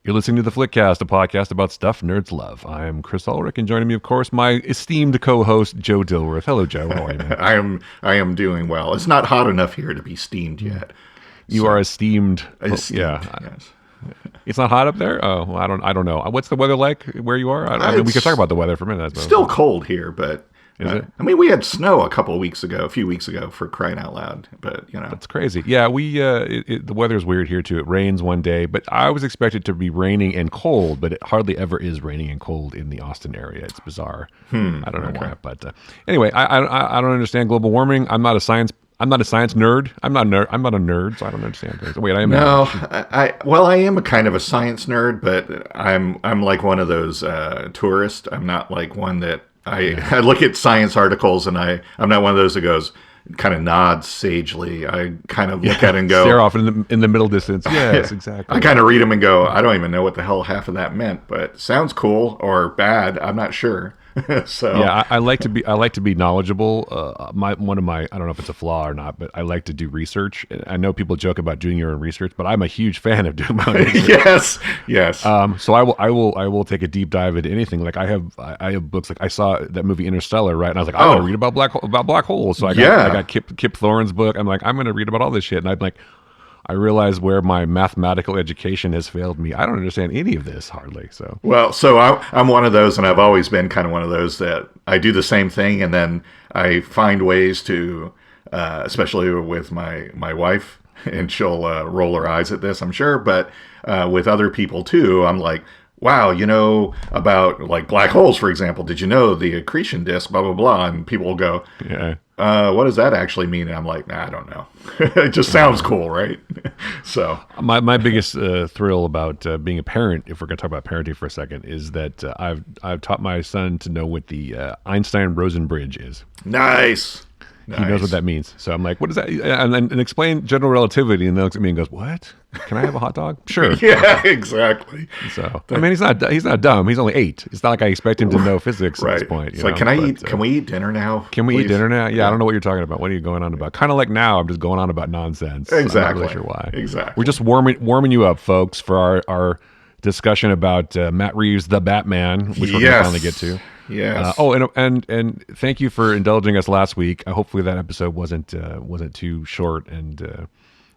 You're listening to the Flickcast, a podcast about stuff nerds love. I'm Chris Ulrich, and joining me, of course, my esteemed co-host, Joe Dilworth. Hello, Joe. How are you, man? I am doing well. It's not hot enough here to be steamed yet. You are esteemed. Yes. It's not hot up there? Oh, well, I don't know. What's the weather like where you are? I mean, we could talk about the weather for a minute. Still cold here, but is it? I mean, we had snow a few weeks ago, for crying out loud. But that's crazy. Yeah, the weather's weird here too. It rains one day, but I was expected to be raining and cold, but it hardly ever is raining and cold in the Austin area. It's bizarre. I don't know why, but anyway, I don't understand global warming. I'm not a science nerd. I'm not a nerd, so I don't understand things. Wait, I am. No, I am a kind of a science nerd, but I'm like one of those tourists. I'm not like one that I look at science articles and I'm not one of those that goes kind of nods sagely. I kind of look at it and go stare off in the middle distance. Yes, exactly. I kind of read them and go, I don't even know what the hell half of that meant, but sounds cool or bad. I'm not sure. So yeah, I like to be knowledgeable. I don't know if it's a flaw or not, but I like to do research. I know people joke about doing your own research, but I'm a huge fan of doing my own research. yes. So I will take a deep dive into anything. Like I have books. Like I saw that movie Interstellar, right? And I was like, I want to read about black holes. So I got Kip Thorne's book. I'm like, I'm going to read about all this shit, and I'm like, I realize where my mathematical education has failed me. I don't understand any of this hardly. So I'm one of those, and I've always been kind of one of those that I do the same thing, and then I find ways to, especially with my wife, and she'll roll her eyes at this, I'm sure, but with other people too, I'm like, wow, about like black holes, for example, did you know the accretion disk, blah, blah, blah, and people will go, yeah. What does that actually mean? And I'm like, nah, I don't know. It just sounds cool, right? So my biggest thrill about being a parent, if we're going to talk about parenting for a second, is that I've taught my son to know what the Einstein-Rosen bridge is. Nice. He knows what that means. So I'm like, what is that? And explain general relativity. And then looks at me and goes, what? Can I have a hot dog? Sure. Yeah, exactly. So, I mean, he's not dumb. He's only 8. It's not like I expect him to know physics at this point. It's like, can we eat dinner now? Can we eat dinner now? Yeah, I don't know what you're talking about. What are you going on about? Kind of like now, I'm just going on about nonsense. Exactly. I'm not really sure why. Exactly. We're just warming you up, folks, for our discussion about Matt Reeves The Batman, which we're going to finally get to. Yes. And thank you for indulging us last week. Hopefully that episode wasn't too short and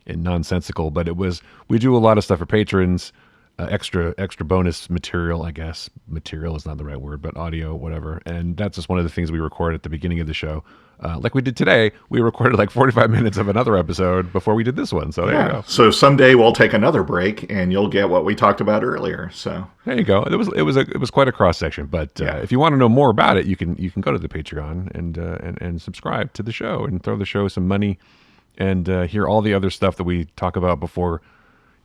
nonsensical, but it was. We do a lot of stuff for patrons, extra bonus material. I guess material is not the right word, but audio, whatever. And that's just one of the things we record at the beginning of the show. Like we did today, we recorded like 45 minutes of another episode before we did this one. So there you go. So someday we'll take another break, and you'll get what we talked about earlier. So there you go. It was quite a cross section. But if you want to know more about it, you can go to the Patreon and subscribe to the show and throw the show some money and hear all the other stuff that we talk about before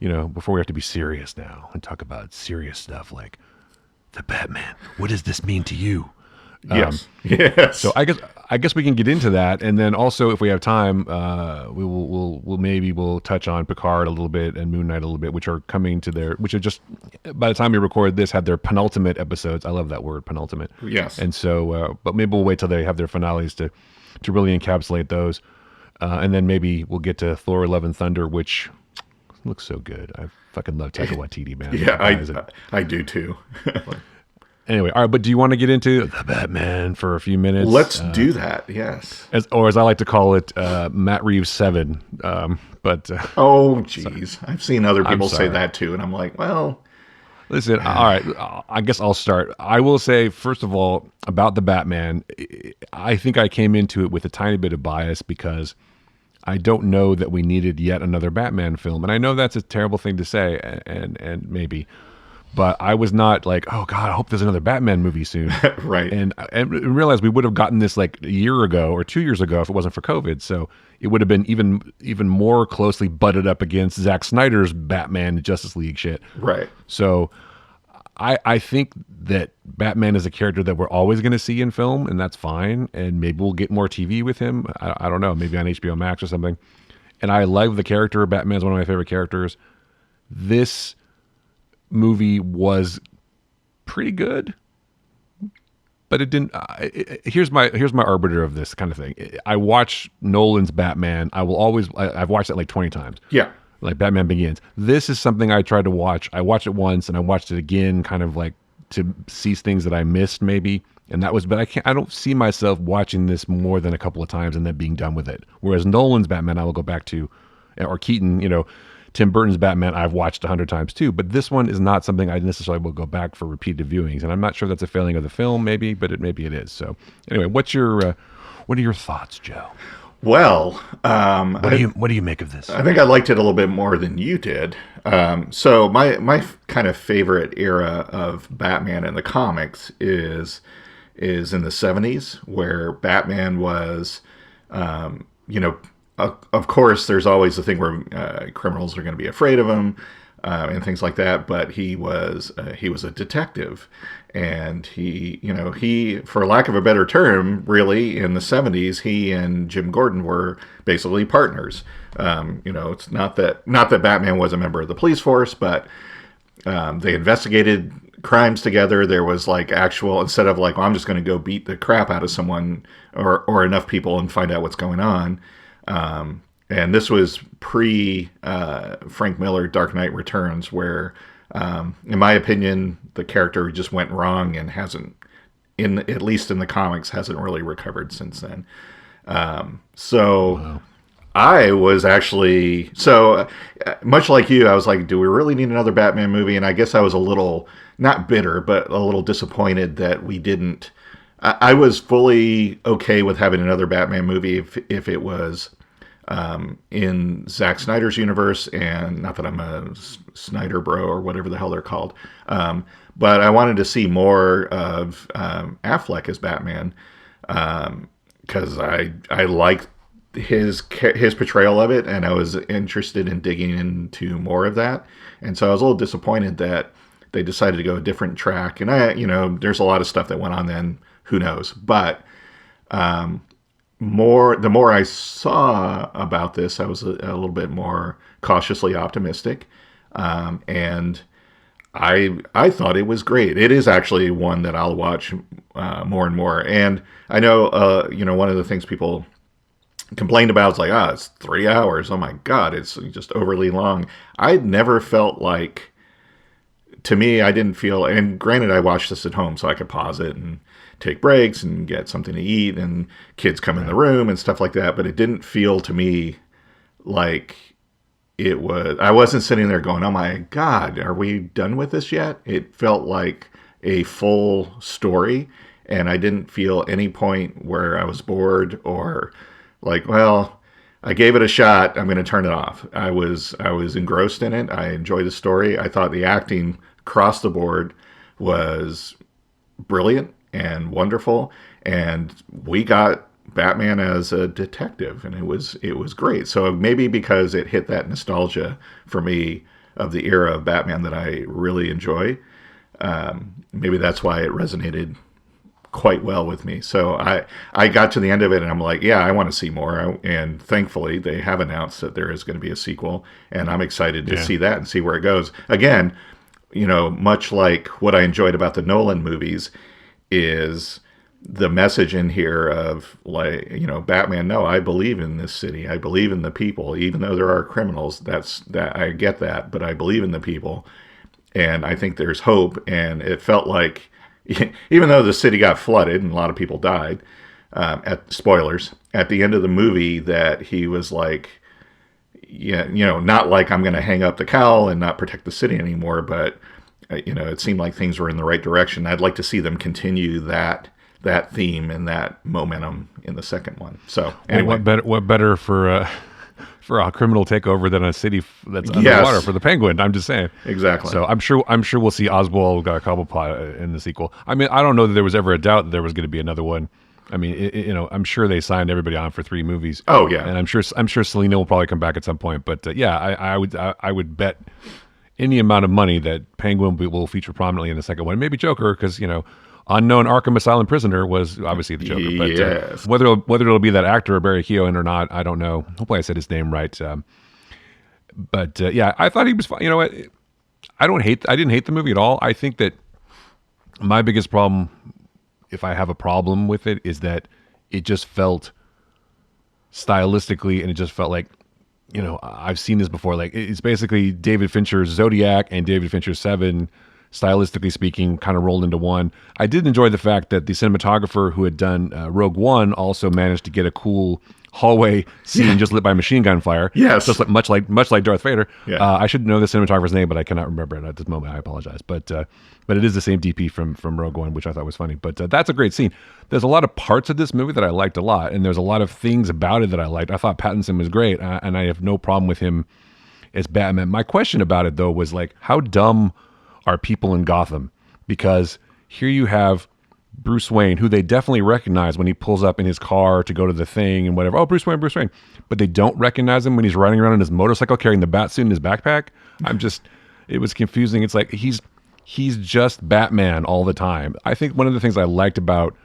we have to be serious now and talk about serious stuff like the Batman. What does this mean to you? Yes. So I guess we can get into that, and then also if we have time, we'll touch on Picard a little bit and Moon Knight a little bit, which are just by the time we record this had their penultimate episodes. I love that word, penultimate. Yes. And so, but maybe we'll wait till they have their finales to really encapsulate those, and then maybe we'll get to Thor: Love and Thunder, which looks so good. I fucking love Taika Waititi, man. Yeah, I do too. Anyway, all right, but do you want to get into the Batman for a few minutes? Let's do that, yes. As I like to call it, Matt Reeves 7. Oh, geez. I've seen other people say that too, and I'm like, well... Listen, all right, I guess I'll start. I will say, first of all, about the Batman, I think I came into it with a tiny bit of bias because I don't know that we needed yet another Batman film. And I know that's a terrible thing to say, and maybe... But I was not like, oh God, I hope there's another Batman movie soon. Right. And realized we would have gotten this like a year ago or 2 years ago if it wasn't for COVID. So it would have been even more closely butted up against Zack Snyder's Batman Justice League shit. Right. So I think that Batman is a character that we're always going to see in film, and that's fine. And maybe we'll get more TV with him. I don't know, maybe on HBO Max or something. And I love the character. Batman's one of my favorite characters. This movie was pretty good, but it didn't. Here's my arbiter of this kind of thing. I watch Nolan's Batman. I've watched it like 20 times. Yeah. like Batman Begins. This is something I tried to watch. I watched it once and I watched it again, kind of like to see things that I missed maybe. And that was, but I don't see myself watching this more than a couple of times and then being done with it. Whereas Nolan's Batman, I will go back to, or Keaton, Tim Burton's Batman, I've watched 100 times too. But this one is not something I necessarily will go back for repeated viewings. And I'm not sure that's a failing of the film, maybe, but maybe it is. So anyway, what are your thoughts, Joe? Well, what do you make of this? I think I liked it a little bit more than you did. So my kind of favorite era of Batman in the comics is in the 70s, where Batman was, of course, there's always the thing where criminals are going to be afraid of him and things like that. But he was a detective, and he, for lack of a better term, really in the 70s, he and Jim Gordon were basically partners. It's not that Batman was a member of the police force, but they investigated crimes together. There was like actual, instead of like, well, I'm just going to go beat the crap out of someone or enough people and find out what's going on. And this was pre Frank Miller Dark Knight Returns, where, in my opinion, the character just went wrong and hasn't, at least in the comics, hasn't really recovered since then. Wow. I was actually, much like you, I was like, do we really need another Batman movie? And I guess I was a little, not bitter, but a little disappointed that we didn't. I was fully okay with having another Batman movie if it was in Zack Snyder's universe, and not that I'm a Snyder bro or whatever the hell they're called. But I wanted to see more of Affleck as Batman, because I liked his portrayal of it, and I was interested in digging into more of that. And so I was a little disappointed that they decided to go a different track. And there's a lot of stuff that went on then, who knows. But the more I saw about this, I was a little bit more cautiously optimistic. And I thought it was great. It is actually one that I'll watch more and more. And I know, one of the things people complained about is like, it's 3 hours. Oh my God, it's just overly long. I never felt like, to me, I didn't feel, and granted, I watched this at home, so I could pause it and take breaks and get something to eat, and kids come in the room and stuff like that. But it didn't feel to me like it was, I wasn't sitting there going, oh my God, are we done with this yet? It felt like a full story, and I didn't feel any point where I was bored or like, well, I gave it a shot, I'm going to turn it off. I was engrossed in it. I enjoyed the story. I thought the acting across the board was brilliant and wonderful, and we got Batman as a detective, and it was great. So maybe because it hit that nostalgia for me of the era of Batman that I really enjoy, maybe that's why it resonated quite well with me. So I got to the end of it and I'm like, yeah, I want to see more. And thankfully they have announced that there is going to be a sequel, and I'm excited to see that and see where it goes. Again, much like what I enjoyed about the Nolan movies is the message in here of like, Batman, no, I believe in this city. I believe in the people, even though there are criminals. That I get that, but I believe in the people. And I think there's hope. And it felt like, even though the city got flooded and a lot of people died, spoilers, at the end of the movie, that he was like, not like I'm going to hang up the cowl and not protect the city anymore, but it seemed like things were in the right direction. I'd like to see them continue that theme and that momentum in the second one. So anyway, what better for a criminal takeover than a city that's underwater for the Penguin? I'm just saying. Exactly. So I'm sure we'll see Oswald Cobblepot in the sequel. I mean, I don't know that there was ever a doubt that there was going to be another one. I mean, I'm sure they signed everybody on for 3 movies. Oh yeah, and I'm sure Selena will probably come back at some point. But I would bet any amount of money that Penguin will feature prominently in the second one. Maybe Joker, because unknown Arkham Asylum prisoner was obviously the Joker. But yes. Whether it'll be that actor or Barry Keoghan or not, I don't know. Hopefully I said his name right. But I thought he was fine. You know what? I didn't hate the movie at all. I think that my biggest problem, if I have a problem with it, is that it just felt stylistically, and it just felt like I've seen this before. Like it's basically David Fincher's Zodiac and David Fincher's Seven, stylistically speaking, kind of rolled into one. I did enjoy the fact that the cinematographer who had done Rogue One also managed to get a cool hallway scene just lit by machine gun fire. Yes. Just like much like Darth Vader. Yeah. I should know the cinematographer's name, but I cannot remember it at this moment. I apologize. But it is the same DP from Rogue One, which I thought was funny. But that's a great scene. There's a lot of parts of this movie that I liked a lot, and there's a lot of things about it that I liked. I thought Pattinson was great, and I have no problem with him as Batman. My question about it, though, was like, how dumb are people in Gotham? Because here you have Bruce Wayne, who they definitely recognize when he pulls up in his car to go to the thing and whatever. Oh, Bruce Wayne, Bruce Wayne. But they don't recognize him when he's riding around on his motorcycle carrying the bat suit in his backpack. It was confusing. It's like he's just Batman all the time. I think one of the things I liked about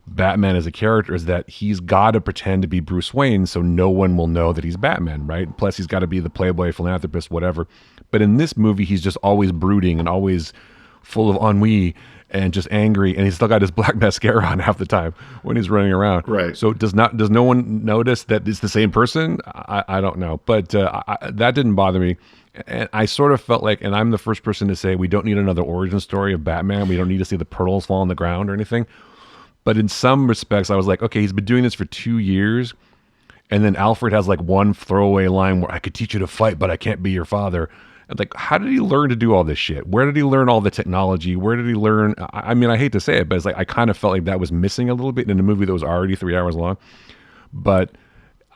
Batman as a character is that he's got to pretend to be Bruce Wayne so no one will know that he's Batman, right? Plus, he's got to be the playboy, philanthropist, whatever. But in this movie, he's just always brooding and always full of ennui and just angry, and he's still got his black mascara on half the time when he's running around. Right. So does no one notice that it's the same person? I don't know, but that didn't bother me. And I sort of felt like, and I'm the first person to say, we don't need another origin story of Batman. We don't need to see the pearls fall on the ground or anything. But in some respects, I was like, okay, he's been doing this for 2 years. And then Alfred has like one throwaway line where I could teach you to fight, but I can't be your father. And like, how did he learn to do all this shit? Where did he learn all the technology? Where did he learn? I mean, I hate to say it, but it's like, I kind of felt like that was missing a little bit in a movie that was already 3 hours long. But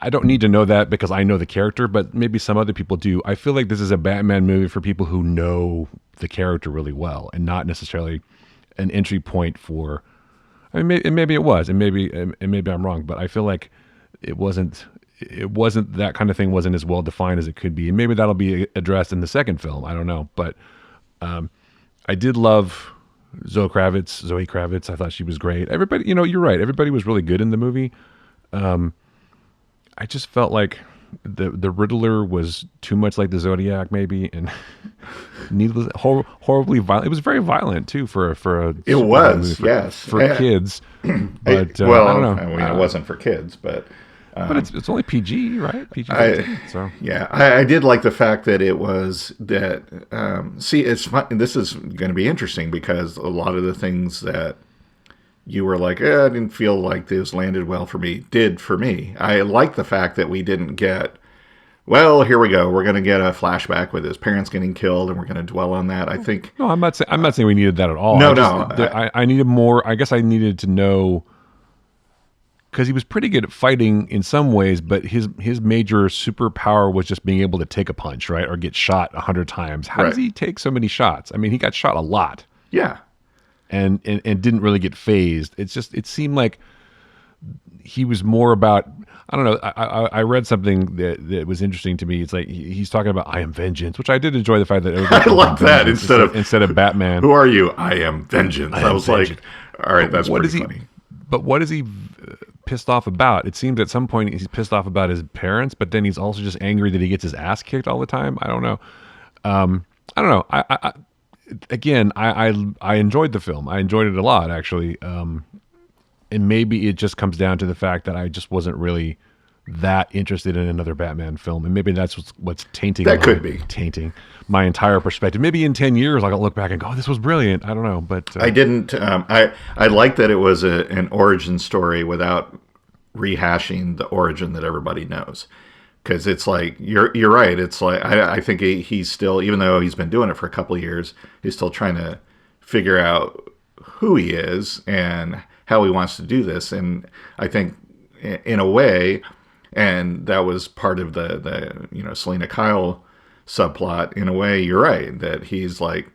I don't need to know that because I know the character, but maybe some other people do. I feel like this is a Batman movie for people who know the character really well and not necessarily an entry point for, I mean, maybe it was, and maybe I'm wrong, but I feel like it wasn't that kind of thing wasn't as well defined as it could be. And maybe that'll be addressed in the second film. I don't know. But I did love Zoe Kravitz. I thought she was great. Everybody, you're right. Everybody was really good in the movie. I just felt like the Riddler was too much like the Zodiac, maybe, and needless, horribly violent. It was very violent too for a. It was, yes, for kids. But I don't know. I mean, it wasn't for kids, but it's only PG, right? PG. So yeah, I did like the fact that it was that. See, it's fun. This is going to be interesting because a lot of the things that you were like, I didn't feel like this landed well for me, did for me. I like the fact that we didn't get, well, here we go. We're going to get a flashback with his parents getting killed, and we're going to dwell on that. I think. No, I'm not saying we needed that at all. I needed more. I guess I needed to know, because he was pretty good at fighting in some ways, but his major superpower was just being able to take a punch, right, or get shot 100 times. How does he take so many shots? I mean, he got shot a lot. Yeah. And didn't really get phased. It seemed like he was more about, I don't know. I read something that was interesting to me. It's like he's talking about I am vengeance, which I did enjoy the fact that I like that instead of Batman. Who are you? I am vengeance. I was vengeance. Like, all right, that's pretty funny. But what is he pissed off about? It seems at some point he's pissed off about his parents, but then he's also just angry that he gets his ass kicked all the time. I don't know. Again, I enjoyed the film. I enjoyed it a lot, actually. And maybe it just comes down to the fact that I just wasn't really that interested in another Batman film. And maybe that's what's tainting. That could be tainting my entire perspective. Maybe in 10 years, I'll look back and go, "Oh, this was brilliant." I don't know, but I didn't. I like that it was an origin story without rehashing the origin that everybody knows. Because it's like, you're right. It's like, I think he's still, even though he's been doing it for a couple of years, he's still trying to figure out who he is and how he wants to do this. And I think in a way, and that was part of the Selena Kyle subplot, in a way, you're right, that he's like,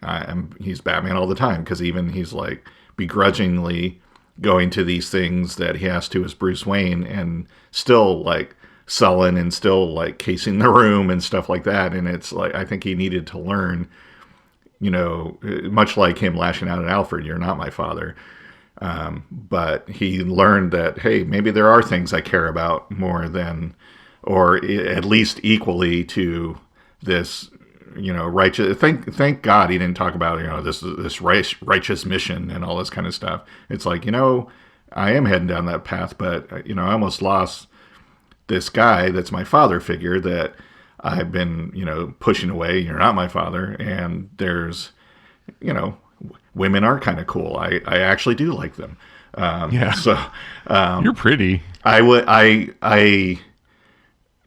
he's Batman all the time. Because even he's like begrudgingly going to these things that he has to as Bruce Wayne and still like, sullen and still like casing the room and stuff like that. And it's like, I think he needed to learn, much like him lashing out at Alfred, "You're not my father." But he learned that, hey, maybe there are things I care about more than, or at least equally to this, righteous. Thank God he didn't talk about, this righteous mission and all this kind of stuff. It's like, I am heading down that path, but I almost lost this guy that's my father figure that I've been, pushing away. You're not my father. And there's, women are kind of cool. I actually do like them. Yeah. So You're pretty. I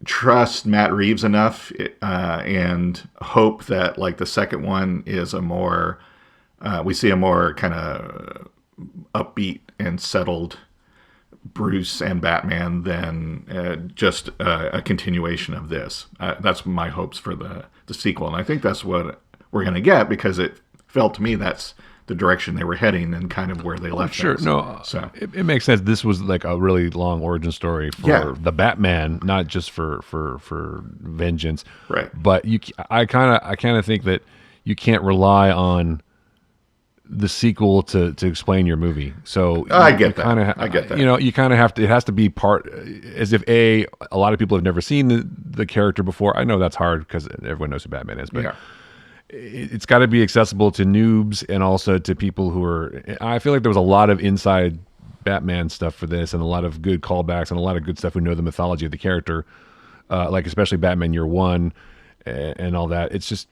trust Matt Reeves enough and hope that like the second one is we see a more kind of upbeat and settled Bruce and Batman than just a continuation of this. That's my hopes for the sequel, and I think that's what we're going to get, because it felt to me that's the direction they were heading and kind of where they left Sure, us. no, So it makes sense. This was like a really long origin story for the Batman, not just for vengeance. Right. But I kind of think that you can't rely on the sequel to explain your movie. So I get that. I get that. You kind of have to. It has to be part as if a lot of people have never seen the character before. I know that's hard because everyone knows who Batman is, but it's got to be accessible to noobs and also to people who are. I feel like there was a lot of inside Batman stuff for this, and a lot of good callbacks, and a lot of good stuff who know the mythology of the character, like especially Batman Year One and all that. It's just.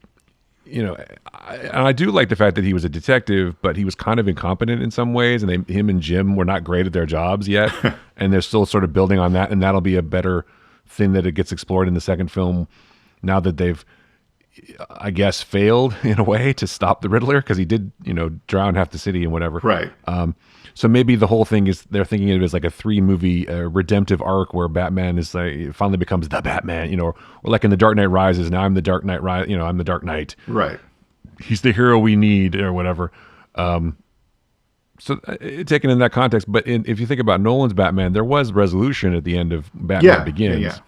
I do like the fact that he was a detective, but he was kind of incompetent in some ways, and him and Jim were not great at their jobs yet, and they're still sort of building on that, and that'll be a better thing that it gets explored in the second film now that they've, I guess, failed in a way to stop the Riddler, because he did, drown half the city and whatever. Right. So maybe the whole thing is they're thinking of it as like a 3-movie redemptive arc where Batman is like finally becomes the Batman, or like in The Dark Knight Rises. Now I'm the Dark Knight, I'm the Dark Knight. Right. He's the hero we need, or whatever. So taken in that context, but if you think about Nolan's Batman, there was resolution at the end of Batman Begins.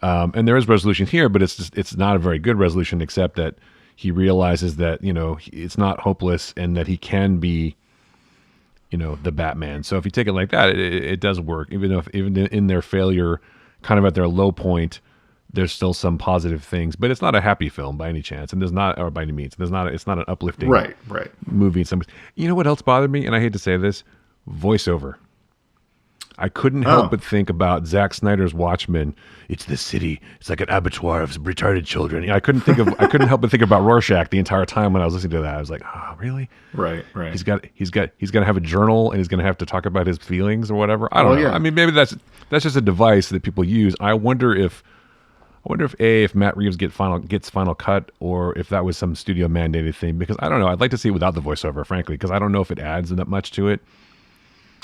Yeah. And there is resolution here, but it's not a very good resolution, except that he realizes that it's not hopeless and that he can be. The Batman. So if you take it like that, it does work. Even in their failure, kind of at their low point, there's still some positive things. But it's not a happy film by any chance, and or by any means. It's not an uplifting movie. You know what else bothered me? And I hate to say this, voiceover. I couldn't help but think about Zack Snyder's Watchmen. It's the city. It's like an abattoir of retarded children. I couldn't help but think about Rorschach the entire time when I was listening to that. I was like, oh, really? Right. He's gonna have a journal, and he's gonna have to talk about his feelings or whatever. I don't know. Yeah. I mean, maybe that's just a device that people use. I wonder if Matt Reeves gets final cut, or if that was some studio mandated thing, because I don't know. I'd like to see it without the voiceover, frankly, because I don't know if it adds that much to it,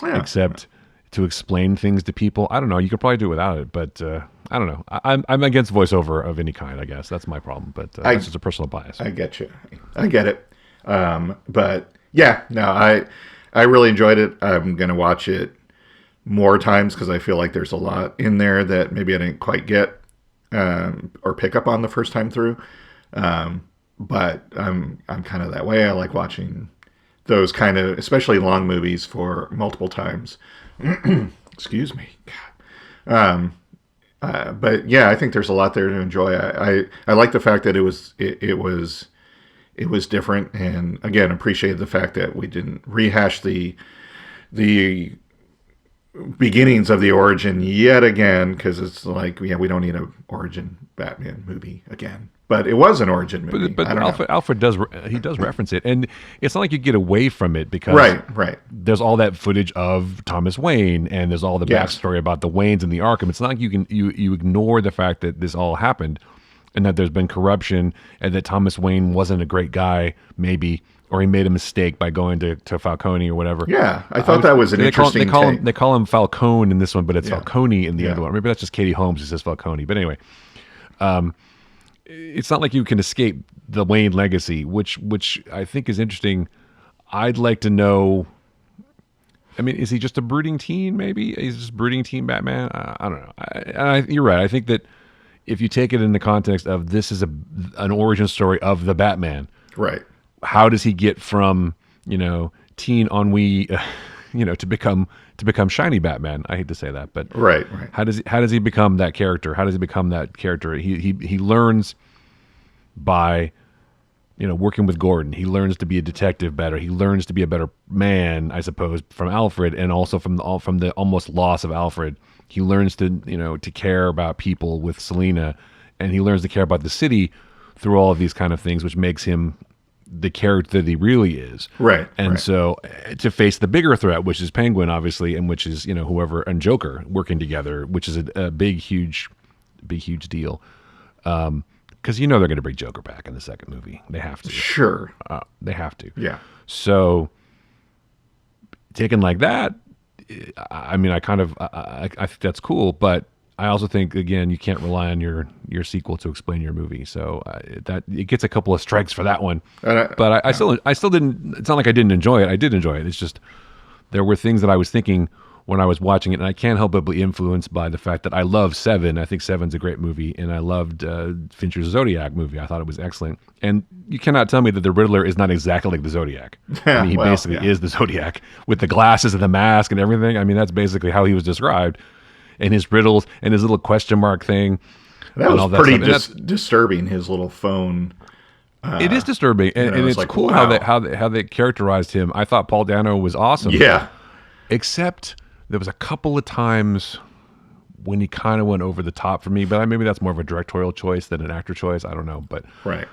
except to explain things to people. I don't know. You could probably do it without it, but I don't know. I'm against voiceover of any kind, I guess. That's my problem, but that's just a personal bias. I get you. I get it. But yeah, no, I really enjoyed it. I'm going to watch it more times because I feel like there's a lot in there that maybe I didn't quite get or pick up on the first time through. But I'm kind of that way. I like watching those kind of, especially long movies, for multiple times. Excuse me. But yeah, I think there's a lot there to enjoy. I like the fact that it was different, and again, appreciated the fact that we didn't rehash the beginnings of the origin yet again, because it's like, we don't need an origin Batman movie again. But it was an origin movie. But Alfred does reference it, and it's not like you get away from it, because right. There's all that footage of Thomas Wayne, and there's all the backstory about the Waynes and the Arkham. It's not like you ignore the fact that this all happened, and that there's been corruption, and that Thomas Wayne wasn't a great guy, maybe, or he made a mistake by going to Falcone or whatever. Yeah, I thought that was an interesting take. They call him Falcone in this one, but it's Falcone in the other one. Maybe that's just Katie Holmes who says Falcone. But anyway, it's not like you can escape the Wayne legacy, which I think is interesting. I'd like to know. I mean, is he just a brooding teen? Maybe he's just brooding teen Batman. I don't know. You're right. I think that if you take it in the context of this is an origin story of the Batman, right? How does he get from teen ennui, to become shiny Batman? I hate to say that, but right. How does he become that character? How does he become that character? He learns by working with Gordon. He learns to be a detective better. He learns to be a better man, I suppose, from Alfred, and also from the almost loss of Alfred. He learns to to care about people with Selina, and he learns to care about the city through all of these kind of things, which makes him the character that he really is. Right. And so to face the bigger threat, which is Penguin, obviously, and which is, whoever, and Joker working together, which is a big, huge deal. Because they're going to bring Joker back in the second movie. They have to. Sure. They have to. Yeah. So taken like that, I mean, I think that's cool, but I also think, again, you can't rely on your sequel to explain your movie. So that it gets a couple of strikes for that one. But I still didn't. It's not like I didn't enjoy it. I did enjoy it. It's just there were things that I was thinking when I was watching it, and I can't help but be influenced by the fact that I love Seven. I think Seven's a great movie, and I loved Fincher's Zodiac movie. I thought it was excellent. And you cannot tell me that the Riddler is not exactly like the Zodiac. I mean, he basically is the Zodiac with the glasses and the mask and everything. I mean, that's basically how he was described. And his riddles and his little question mark thing. That was pretty disturbing, his little phone. It is disturbing. And it's like, cool how they characterized him. I thought Paul Dano was awesome. Yeah. Except there was a couple of times when he kind of went over the top for me, but maybe that's more of a directorial choice than an actor choice. I don't know. But right.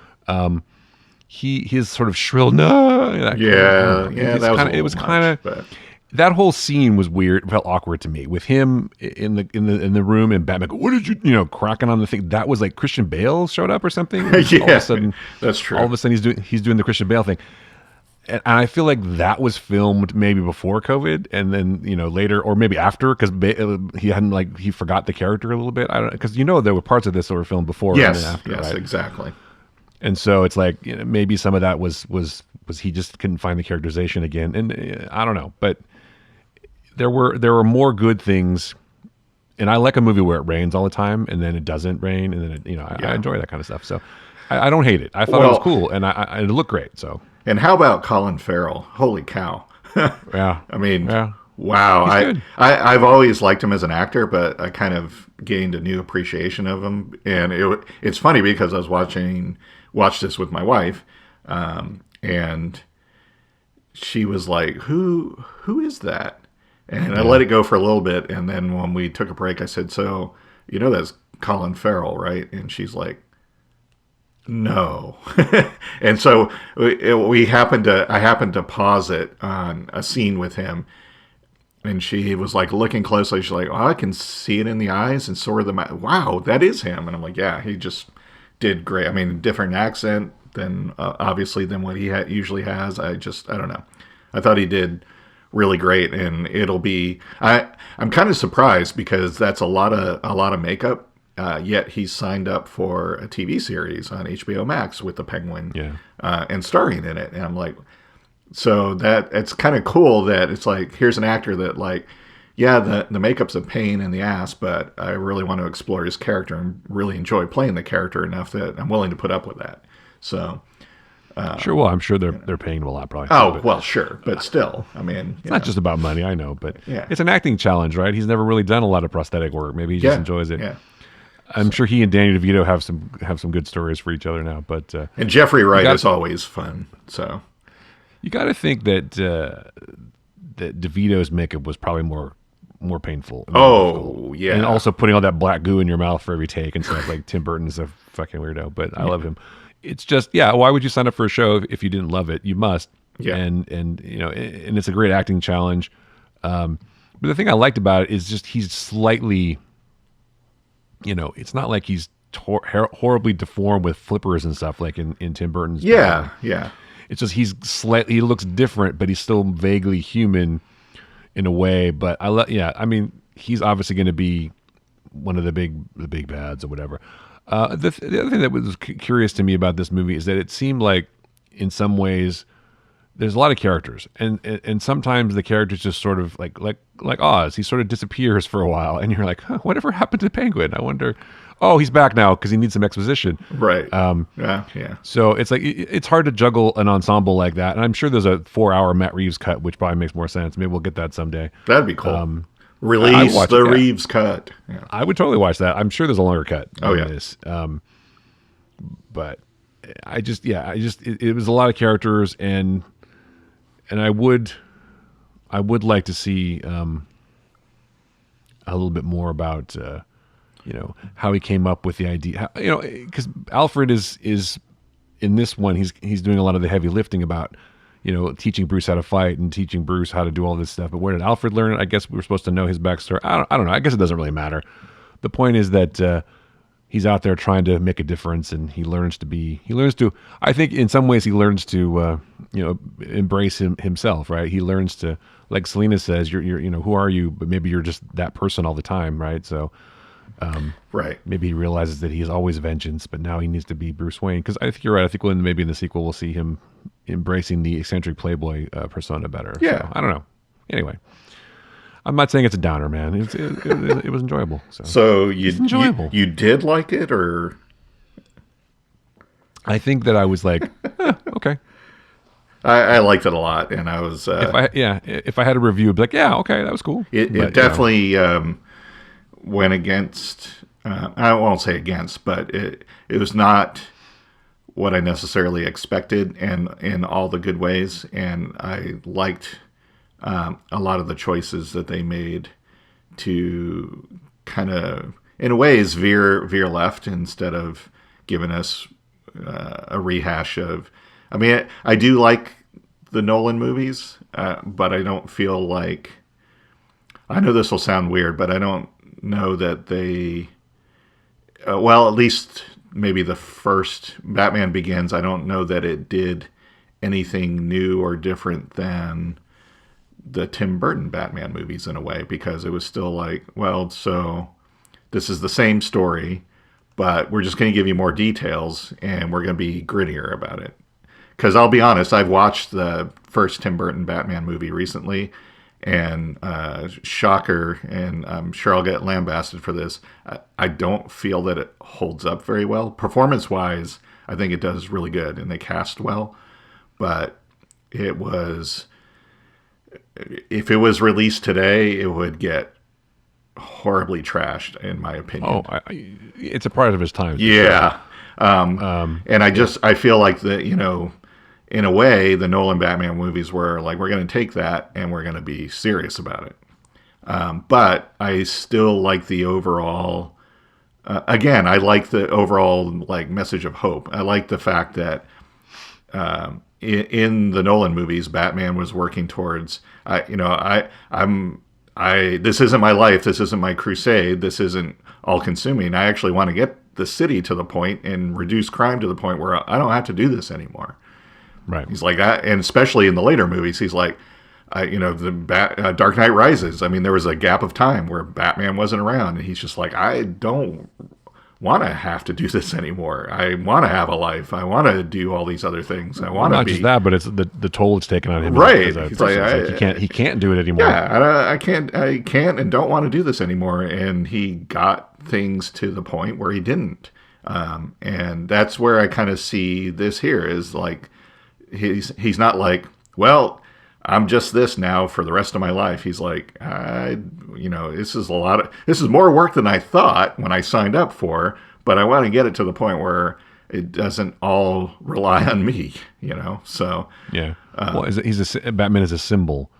His sort of shrill no. It was kind of. That whole scene was weird. It felt awkward to me with him in the room and Batman. What did you cracking on the thing? That was like Christian Bale showed up or something. Yeah, all of a sudden, that's true. All of a sudden, he's doing the Christian Bale thing, and I feel like that was filmed maybe before COVID, and then later or maybe after because he hadn't he forgot the character a little bit. I don't because there were parts of this that were filmed before and then after. Yes, right? Exactly. And so it's like maybe some of that was he just couldn't find the characterization again, and I don't know, but. There were more good things, and I like a movie where it rains all the time, and then it doesn't rain, and then I enjoy that kind of stuff. So I don't hate it. I thought it was cool, and it looked great. So and how about Colin Farrell? Holy cow! Yeah, I mean, wow. I've always liked him as an actor, but I kind of gained a new appreciation of him, and it's funny because I was watched this with my wife, and she was like, "Who is that?" And I let it go for a little bit, and then when we took a break, I said, "So, that's Colin Farrell, right?" And she's like, "No." And so I happened to pause it on a scene with him, and she was like looking closely. She's like, "Oh, I can see it in the eyes and sort of the mouth. Wow, that is him." And I'm like, "Yeah, he just did great. I mean, different accent than obviously than what he usually has. I don't know. I thought he did." Really great, and it'll be. I'm kind of surprised because that's a lot of makeup. Yet he's signed up for a TV series on HBO Max with the Penguin, and starring in it. And I'm like, so that it's kind of cool that it's like here's an actor that the makeup's a pain in the ass, but I really want to explore his character and really enjoy playing the character enough that I'm willing to put up with that. So. Sure. Well, I'm sure they're paying him a lot, probably. Oh, well, sure, but still, I mean, it's not just about money. I know, but it's an acting challenge, right? He's never really done a lot of prosthetic work. Maybe he just enjoys it. Yeah. I'm sure he and Danny DeVito have some good stories for each other now. But and Jeffrey Wright is always fun. So you got to think that DeVito's makeup was probably more painful. Oh, yeah. And also putting all that black goo in your mouth for every take and stuff. Like Tim Burton's a fucking weirdo, but I love him. It's just, why would you sign up for a show if you didn't love it? You must. Yeah. And it's a great acting challenge. But the thing I liked about it is just he's slightly, it's not like he's horribly deformed with flippers and stuff like in Tim Burton's. Yeah, yeah. It's just he looks different, but he's still vaguely human in a way. But I mean, he's obviously going to be one of the big bads or whatever. The other thing that was curious to me about this movie is that it seemed like, in some ways, there's a lot of characters, and sometimes the characters just sort of like Oz. He sort of disappears for a while, and you're like, whatever happened to Penguin? I wonder. Oh, he's back now because he needs some exposition. Right. Yeah. So it's like it's hard to juggle an ensemble like that, and I'm sure there's a 4-hour Matt Reeves cut, which probably makes more sense. Maybe we'll get that someday. That'd be cool. Release the Reeves cut. Yeah. I would totally watch that. I'm sure there's a longer cut. This. But it was a lot of characters, and I would like to see a little bit more about how he came up with the idea. Because Alfred is in this one, he's doing a lot of the heavy lifting about teaching Bruce how to fight and teaching Bruce how to do all this stuff. But where did Alfred learn it? I guess we were supposed to know his backstory. I don't know. I guess it doesn't really matter. The point is that he's out there trying to make a difference, and he learns to. I think in some ways he learns to embrace himself. Right? He learns to, like Selena says, you're who are you? But maybe you're just that person all the time, right? So. Right. Maybe he realizes that he is always vengeance, but now he needs to be Bruce Wayne. Because I think you're right. I think maybe in the sequel we'll see him embracing the eccentric playboy persona better. Yeah. So, I don't know. Anyway, I'm not saying it's a downer, man. It was enjoyable. So enjoyable. You did like it, or? I think that I was like, okay. I liked it a lot, and I was. If I had a review, I'd be like, yeah, okay, that was cool. It definitely. Went against, I won't say against, but it was not what I necessarily expected, and in all the good ways. And I liked a lot of the choices that they made to kind of, in ways, veer left instead of giving us a rehash of. I mean, I do like the Nolan movies, but I don't feel like. I know this will sound weird, but I don't know that they well, at least maybe the first Batman Begins, I don't know that it did anything new or different than the Tim Burton Batman movies in a way, because it was still like, well, so this is the same story, but we're just going to give you more details and we're going to be grittier about it. Because I'll be honest, I've watched the first Tim Burton Batman movie recently, and shocker, and I'm sure I'll get lambasted for this, I don't feel that it holds up very well. Performance-wise, I think it does really good, and they cast well. But it was... If it was released today, it would get horribly trashed, in my opinion. Oh, it's a product of his time. Yeah. And I feel like that, in a way, the Nolan Batman movies were like, we're going to take that and we're going to be serious about it. But I still like the overall, again, I like the overall like message of hope. I like the fact that in the Nolan movies, Batman was working towards, this isn't my life. This isn't my crusade. This isn't all consuming. I actually want to get the city to the point and reduce crime to the point where I don't have to do this anymore. Right. He's like, and especially in the later movies, he's like, Dark Knight Rises. I mean, there was a gap of time where Batman wasn't around, and he's just like, I don't want to have to do this anymore. I want to have a life. I want to do all these other things. I want to not just that, but it's the toll it's taken on him. Right. He's like, he can't do it anymore. Yeah, I can't and don't want to do this anymore. And he got things to the point where he didn't. And that's where I kind of see this here is like, he's not like, well, I'm just this now for the rest of my life. He's like, this is more work than I thought when I signed up for, but I want to get it to the point where it doesn't all rely on me, so. Yeah. Batman is a symbol.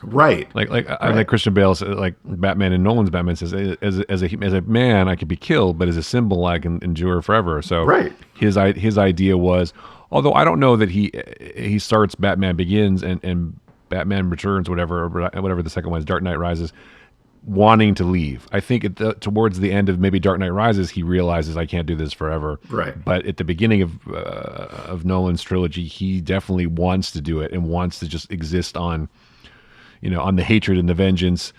Right. I like Christian Bale's, like Batman and Nolan's Batman says, as a man, I could be killed, but as a symbol, I can endure forever. So right. His idea was, although I don't know that he starts Batman Begins and Batman Returns, whatever the second one is, Dark Knight Rises, wanting to leave. I think towards the end of maybe Dark Knight Rises, he realizes I can't do this forever. Right. But at the beginning of Nolan's trilogy, he definitely wants to do it and wants to just exist on the hatred and the vengeance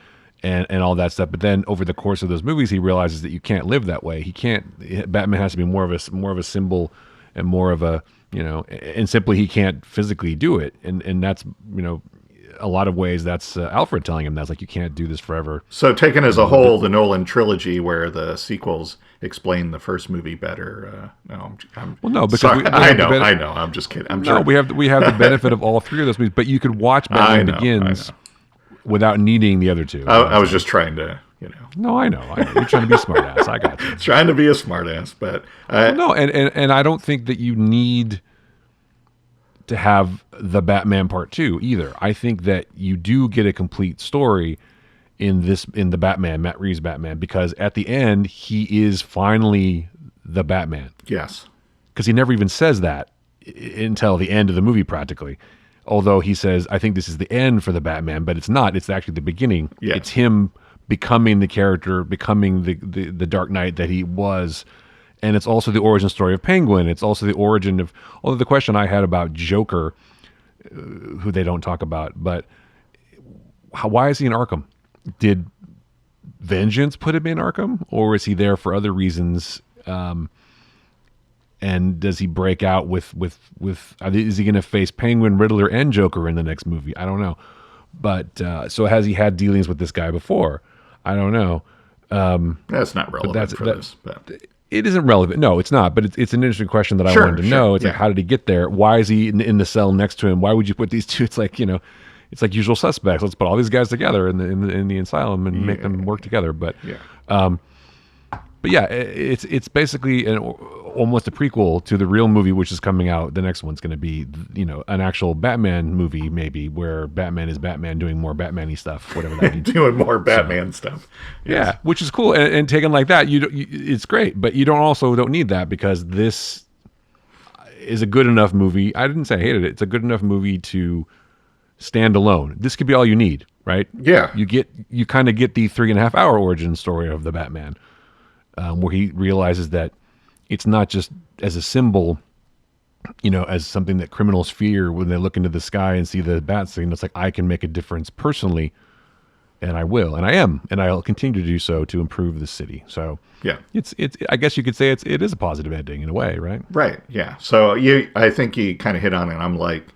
and all that stuff. But then over the course of those movies, he realizes that you can't live that way. Batman has to be more of a symbol and more of a, and simply he can't physically do it. And that's, a lot of ways that's Alfred telling him that's like, you can't do this forever. So taken as a whole, the Nolan trilogy where the sequels explain the first movie better. I know. I'm just kidding. Sure. we have the benefit of all three of those movies, but you could watch Batman Begins without needing the other two. I was just trying to, No, I know. You're trying to be a smart ass. I got you. Trying to be a smart ass, but no, and I don't think that you need to have the Batman Part 2 either. I think that you do get a complete story in the Batman, Matt Reeves Batman, because at the end he is finally the Batman. Yes. Because he never even says that until the end of the movie, practically. Although he says, "I think this is the end for the Batman," but it's not. It's actually the beginning. Yeah. It's him becoming the character, becoming the Dark Knight that he was. And it's also the origin story of Penguin. It's also the origin of... Although the question I had about Joker, who they don't talk about, but why is he in Arkham? Did vengeance put him in Arkham? Or is he there for other reasons? And does he break out with is he going to face Penguin, Riddler, and Joker in the next movie? I don't know. But so has he had dealings with this guy before? I don't know. That's not relevant for this. But. It isn't relevant. No, it's not. But it's an interesting question that I wanted to know. It's like, how did he get there? Why is he in the cell next to him? Why would you put these two? It's like, it's like Usual Suspects. Let's put all these guys together in the asylum and make them work together. But yeah, it's basically almost a prequel to the real movie, which is coming out. The next one's going to be, an actual Batman movie, maybe, where Batman is Batman doing more Batman-y stuff, whatever that means. Doing more Batman stuff. Yes. Yeah, which is cool. And taken like that, it's great. But you don't need that, because this is a good enough movie. I didn't say I hated it. It's a good enough movie to stand alone. This could be all you need, right? Yeah. You kind of get the 3.5 hour origin story of the Batman. Where he realizes that it's not just as a symbol, as something that criminals fear when they look into the sky and see the bat scene. It's like, I can make a difference personally, and I will, and I am, and I'll continue to do so to improve the city. So yeah, it's. I guess you could say it is a positive ending in a way, right? Right. Yeah. So I think you kind of hit on it. I'm like,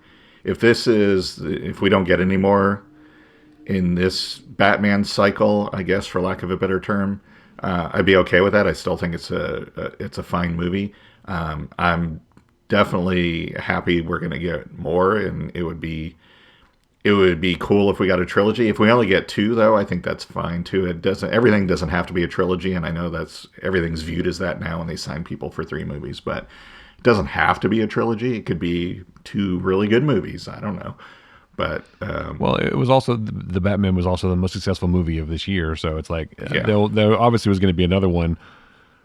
if we don't get any more in this Batman cycle, I guess, for lack of a better term. I'd be okay with that. I still think it's a fine movie. I'm definitely happy we're going to get more, and it would be cool if we got a trilogy. If we only get 2, though, I think that's fine too. Everything doesn't have to be a trilogy, and I know everything's viewed as that now, and they sign people for 3 movies, but it doesn't have to be a trilogy. It could be 2 really good movies. I don't know. But well, it was also the Batman was also the most successful movie of this year, so it's like there obviously was going to be another one.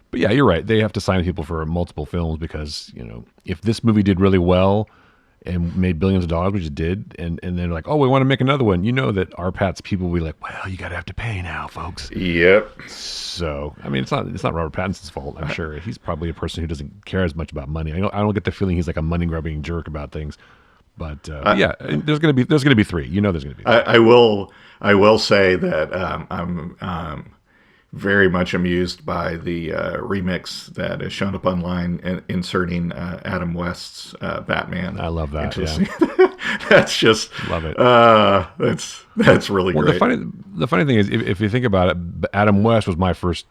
But yeah, you're right. They have to sign people for multiple films because if this movie did really well and made billions of dollars, which it did, and they're like, oh, we want to make another one. That our Pat's people will be like, well, you got to have to pay now, folks. Yep. So I mean, it's not Robert Pattinson's fault. I'm sure he's probably a person who doesn't care as much about money. I don't get the feeling he's like a money grubbing jerk about things. But yeah, there's gonna be 3. There's gonna be 3. I will say that I'm very much amused by the remix that has shown up online, inserting Adam West's Batman. I love that. That's just love it. That's really great. The funny thing is, if you think about it, Adam West was my first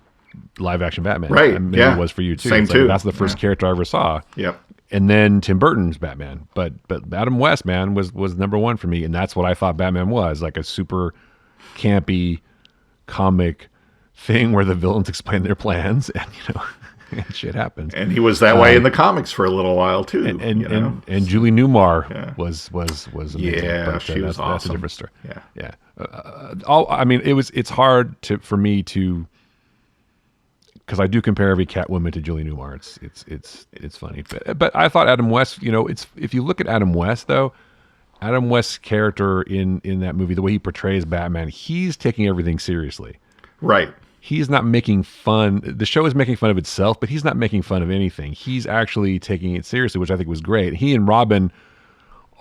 live action Batman. Right? It was for you too. Same too. That's the first character I ever saw. Yep. And then Tim Burton's Batman, but Adam West, man, was number 1 for me, and that's what I thought Batman was, like a super campy comic thing where the villains explain their plans, and and shit happens. And he was that way in the comics for a little while too. And Julie Newmar was amazing. Yeah, but, she was awesome. That's a different story. Yeah. I mean, it's hard for me to. Because I do compare every Catwoman to Julie Newmar. It's funny, but I thought Adam West. If you look at Adam West though, Adam West's character in that movie, the way he portrays Batman, he's taking everything seriously. Right. He's not making fun. The show is making fun of itself, but he's not making fun of anything. He's actually taking it seriously, which I think was great. He and Robin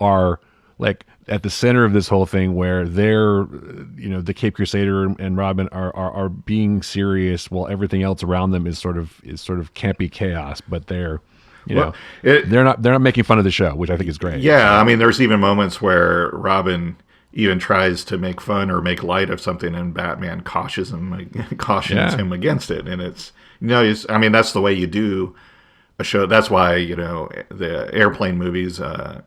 are like at the center of this whole thing, where they're, the Cape Crusader and Robin are being serious while everything else around them is sort of campy chaos. But they're they're not making fun of the show, which I think is great. Yeah, I mean, there's even moments where Robin even tries to make fun or make light of something, and Batman cautions him against it. And it's that's the way you do a show. That's why the Airplane movies was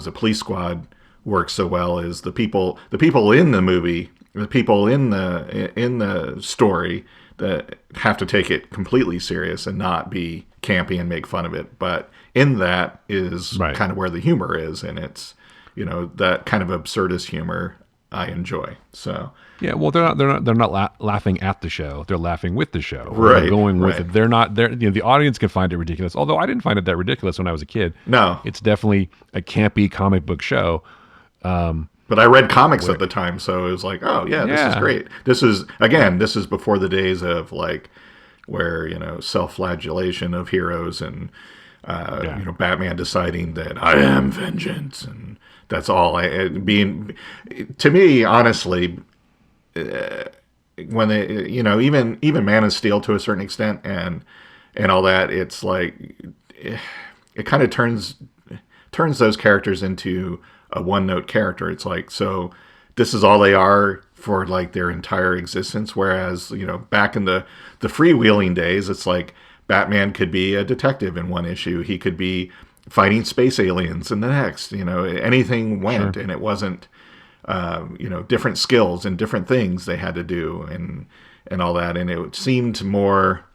a Police Squad works so well, is the people in the movie, the people in the story that have to take it completely serious and not be campy and make fun of it. But in that is kind of where the humor is, and it's that kind of absurdist humor I enjoy. So Yeah, well, they're not laughing at the show. They're laughing with the show. Or right, they're going with right. it. They're not. They're the audience can find it ridiculous. Although I didn't find it that ridiculous when I was a kid. No, It's definitely a campy comic book show. but I read comics at the time, so it was like, oh yeah, this is Yeah. great. This is before the days of like where self-flagellation of heroes and Batman deciding that I am vengeance and that's all. Being to me, honestly, when they even Man of Steel to a certain extent and all that, it's like it kind of turns those characters into a one-note character. It's like, so this is all they are for like their entire existence. Whereas, back in the freewheeling days, it's like Batman could be a detective in one issue. He could be fighting space aliens in the next, anything went. Sure. And it wasn't, different skills and different things they had to do and all that. And it seemed more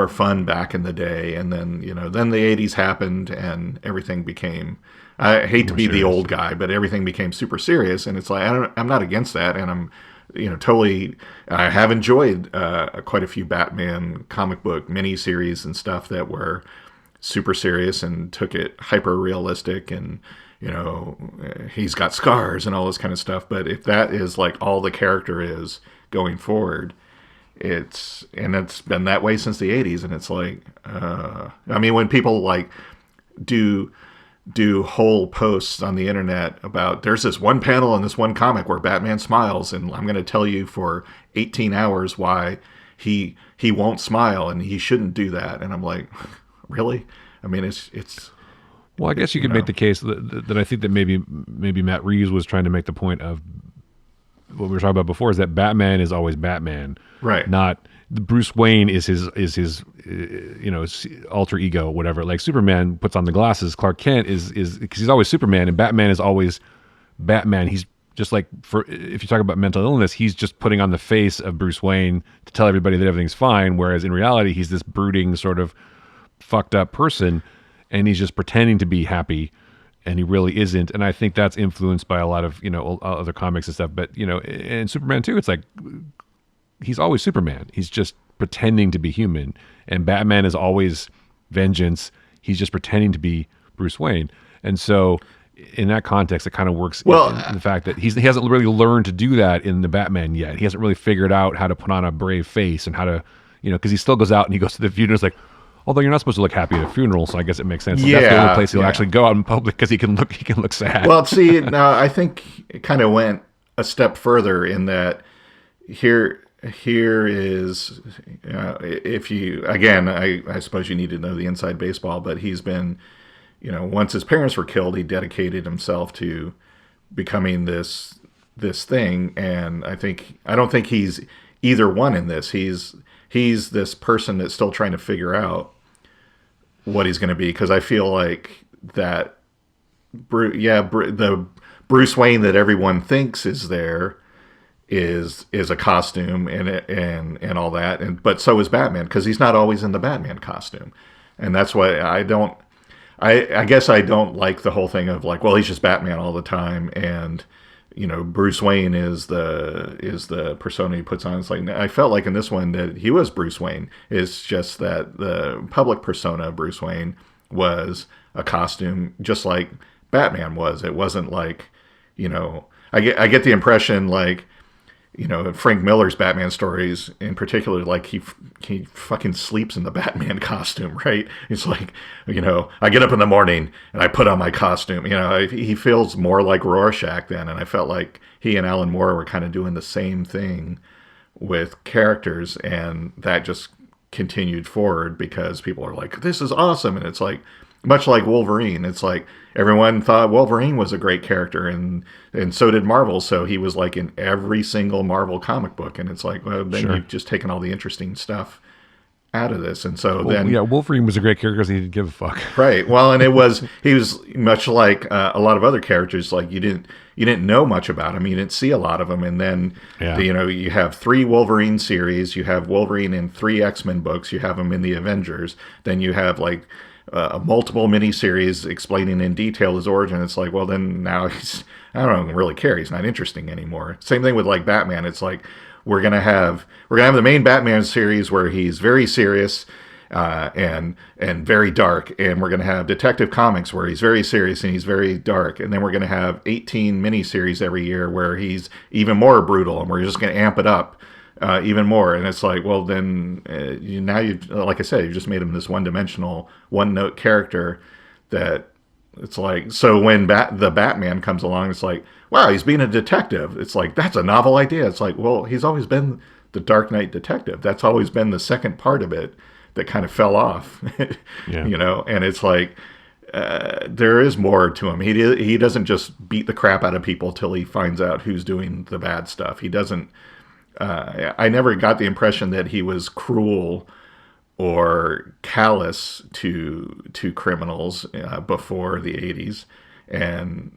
fun back in the day. And then, then the 80s happened and everything became, I hate to be the old guy, but everything became super serious. And it's like, I'm not against that. And I'm, totally, I have enjoyed quite a few Batman comic book miniseries and stuff that were super serious and took it hyper realistic and, he's got scars and all this kind of stuff. But if that is like all the character is going forward, it's been that way since the 80s. And it's like, I mean, when people like do whole posts on the internet about there's this one panel in this one comic where Batman smiles and I'm going to tell you for 18 hours why he won't smile and he shouldn't do that. And I'm like, really? I mean, it's Well, I guess you could make the case that I think that maybe Matt Reeves was trying to make the point of what we were talking about before is that Batman is always Batman, right. Not Bruce Wayne is his alter ego, whatever. Like Superman puts on the glasses, Clark Kent is because he's always Superman, and Batman is always Batman. He's just like, if you talk about mental illness, he's just putting on the face of Bruce Wayne to tell everybody that everything's fine, whereas in reality he's this brooding sort of fucked up person, and he's just pretending to be happy, and he really isn't. And I think that's influenced by a lot of other comics and stuff. But and Superman too, it's like he's always Superman. He's just pretending to be human, and Batman is always vengeance. He's just pretending to be Bruce Wayne, and so in that context, it kind of works. Well, in the fact that he hasn't really learned to do that in the Batman yet. He hasn't really figured out how to put on a brave face and how to, because he still goes out and he goes to the funeral. It's like, although you're not supposed to look happy at a funeral, so I guess it makes sense. Yeah, that's the only place he'll actually go out in public because he can look sad. Well, see, now I think it kind of went a step further in that here is, if you, again, I suppose you need to know the inside baseball, but he's been, once his parents were killed, he dedicated himself to becoming this thing. And I don't think he's either one in this. He's this person that's still trying to figure out what he's going to be. Cause I feel like that, the Bruce Wayne that everyone thinks is there is a costume and all that. But so is Batman, because he's not always in the Batman costume. And that's why I guess I don't like the whole thing of like, well, he's just Batman all the time. And, Bruce Wayne is the persona he puts on. It's like, I felt like in this one that he was Bruce Wayne. It's just that the public persona of Bruce Wayne was a costume, just like Batman was. It wasn't like, I get the impression like, Frank Miller's Batman stories in particular, like he fucking sleeps in the Batman costume, right? It's like, I get up in the morning and I put on my costume. He feels more like Rorschach then, and I felt like he and Alan Moore were kind of doing the same thing with characters, and that just continued forward because people are like, this is awesome. And it's like, much like Wolverine, it's like everyone thought Wolverine was a great character, and so did Marvel. So he was like in every single Marvel comic book, and it's like, well, then you've just taken all the interesting stuff out of this. And so Wolverine was a great character because he didn't give a fuck. Right. Well, and he was much like a lot of other characters. Like you didn't know much about him, you didn't see a lot of them, and then you have 3 Wolverine series, you have Wolverine in 3 X-Men books, you have him in the Avengers, then you have like multiple miniseries explaining in detail his origin. It's like, well, then now I don't really care. He's not interesting anymore. Same thing with like Batman. It's like we're gonna have the main Batman series where he's very serious and very dark, and we're gonna have Detective Comics where he's very serious and he's very dark, and then we're gonna have 18 miniseries every year where he's even more brutal, and we're just gonna amp it up even more. And it's like, well, then like I said, you just made him this one-dimensional, one-note character that it's like, so when the Batman comes along, it's like, wow, he's being a detective. It's like, that's a novel idea. It's like, well, he's always been the Dark Knight detective. That's always been the second part of it that kind of fell off, and it's like, there is more to him. He doesn't just beat the crap out of people till he finds out who's doing the bad stuff. He doesn't, I never got the impression that he was cruel or callous to criminals before the 80s. And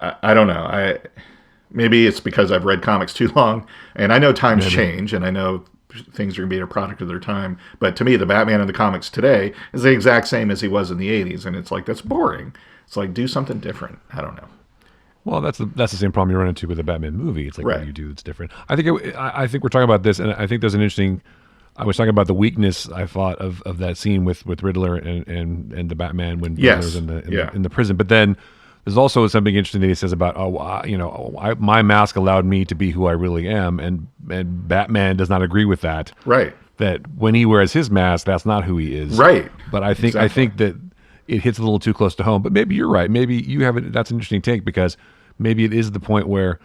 I don't know. Maybe it's because I've read comics too long, and I know times change, and I know things are going to be a product of their time. But to me, the Batman in the comics today is the exact same as he was in the 80s, and it's like, that's boring. It's like, do something different. I don't know. Well, that's the same problem you run into with the Batman movie. It's like, right. What do you do that's different? I think we're talking about this, and I think there's an interesting. I was talking about the weakness I thought of that scene with Riddler and the Batman when Riddler's in the prison. But then there's also something interesting that he says about my mask allowed me to be who I really am, and Batman does not agree with that. Right. That when he wears his mask, that's not who he is. Right. But I think that it hits a little too close to home. But maybe you're right. Maybe you have it. That's an interesting take, because maybe it is the point where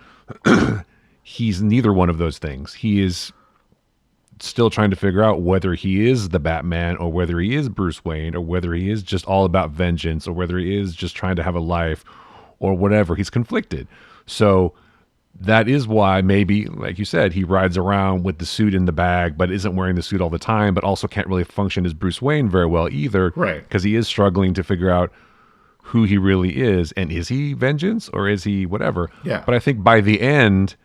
he's neither one of those things. He is still trying to figure out whether he is the Batman or whether he is Bruce Wayne or whether he is just all about vengeance or whether he is just trying to have a life or whatever. He's conflicted. So that is why maybe, like you said, he rides around with the suit in the bag but isn't wearing the suit all the time, but also can't really function as Bruce Wayne very well either. Right. Because he is struggling to figure out who he really is, and is he vengeance or is he whatever? Yeah. But I think by the end,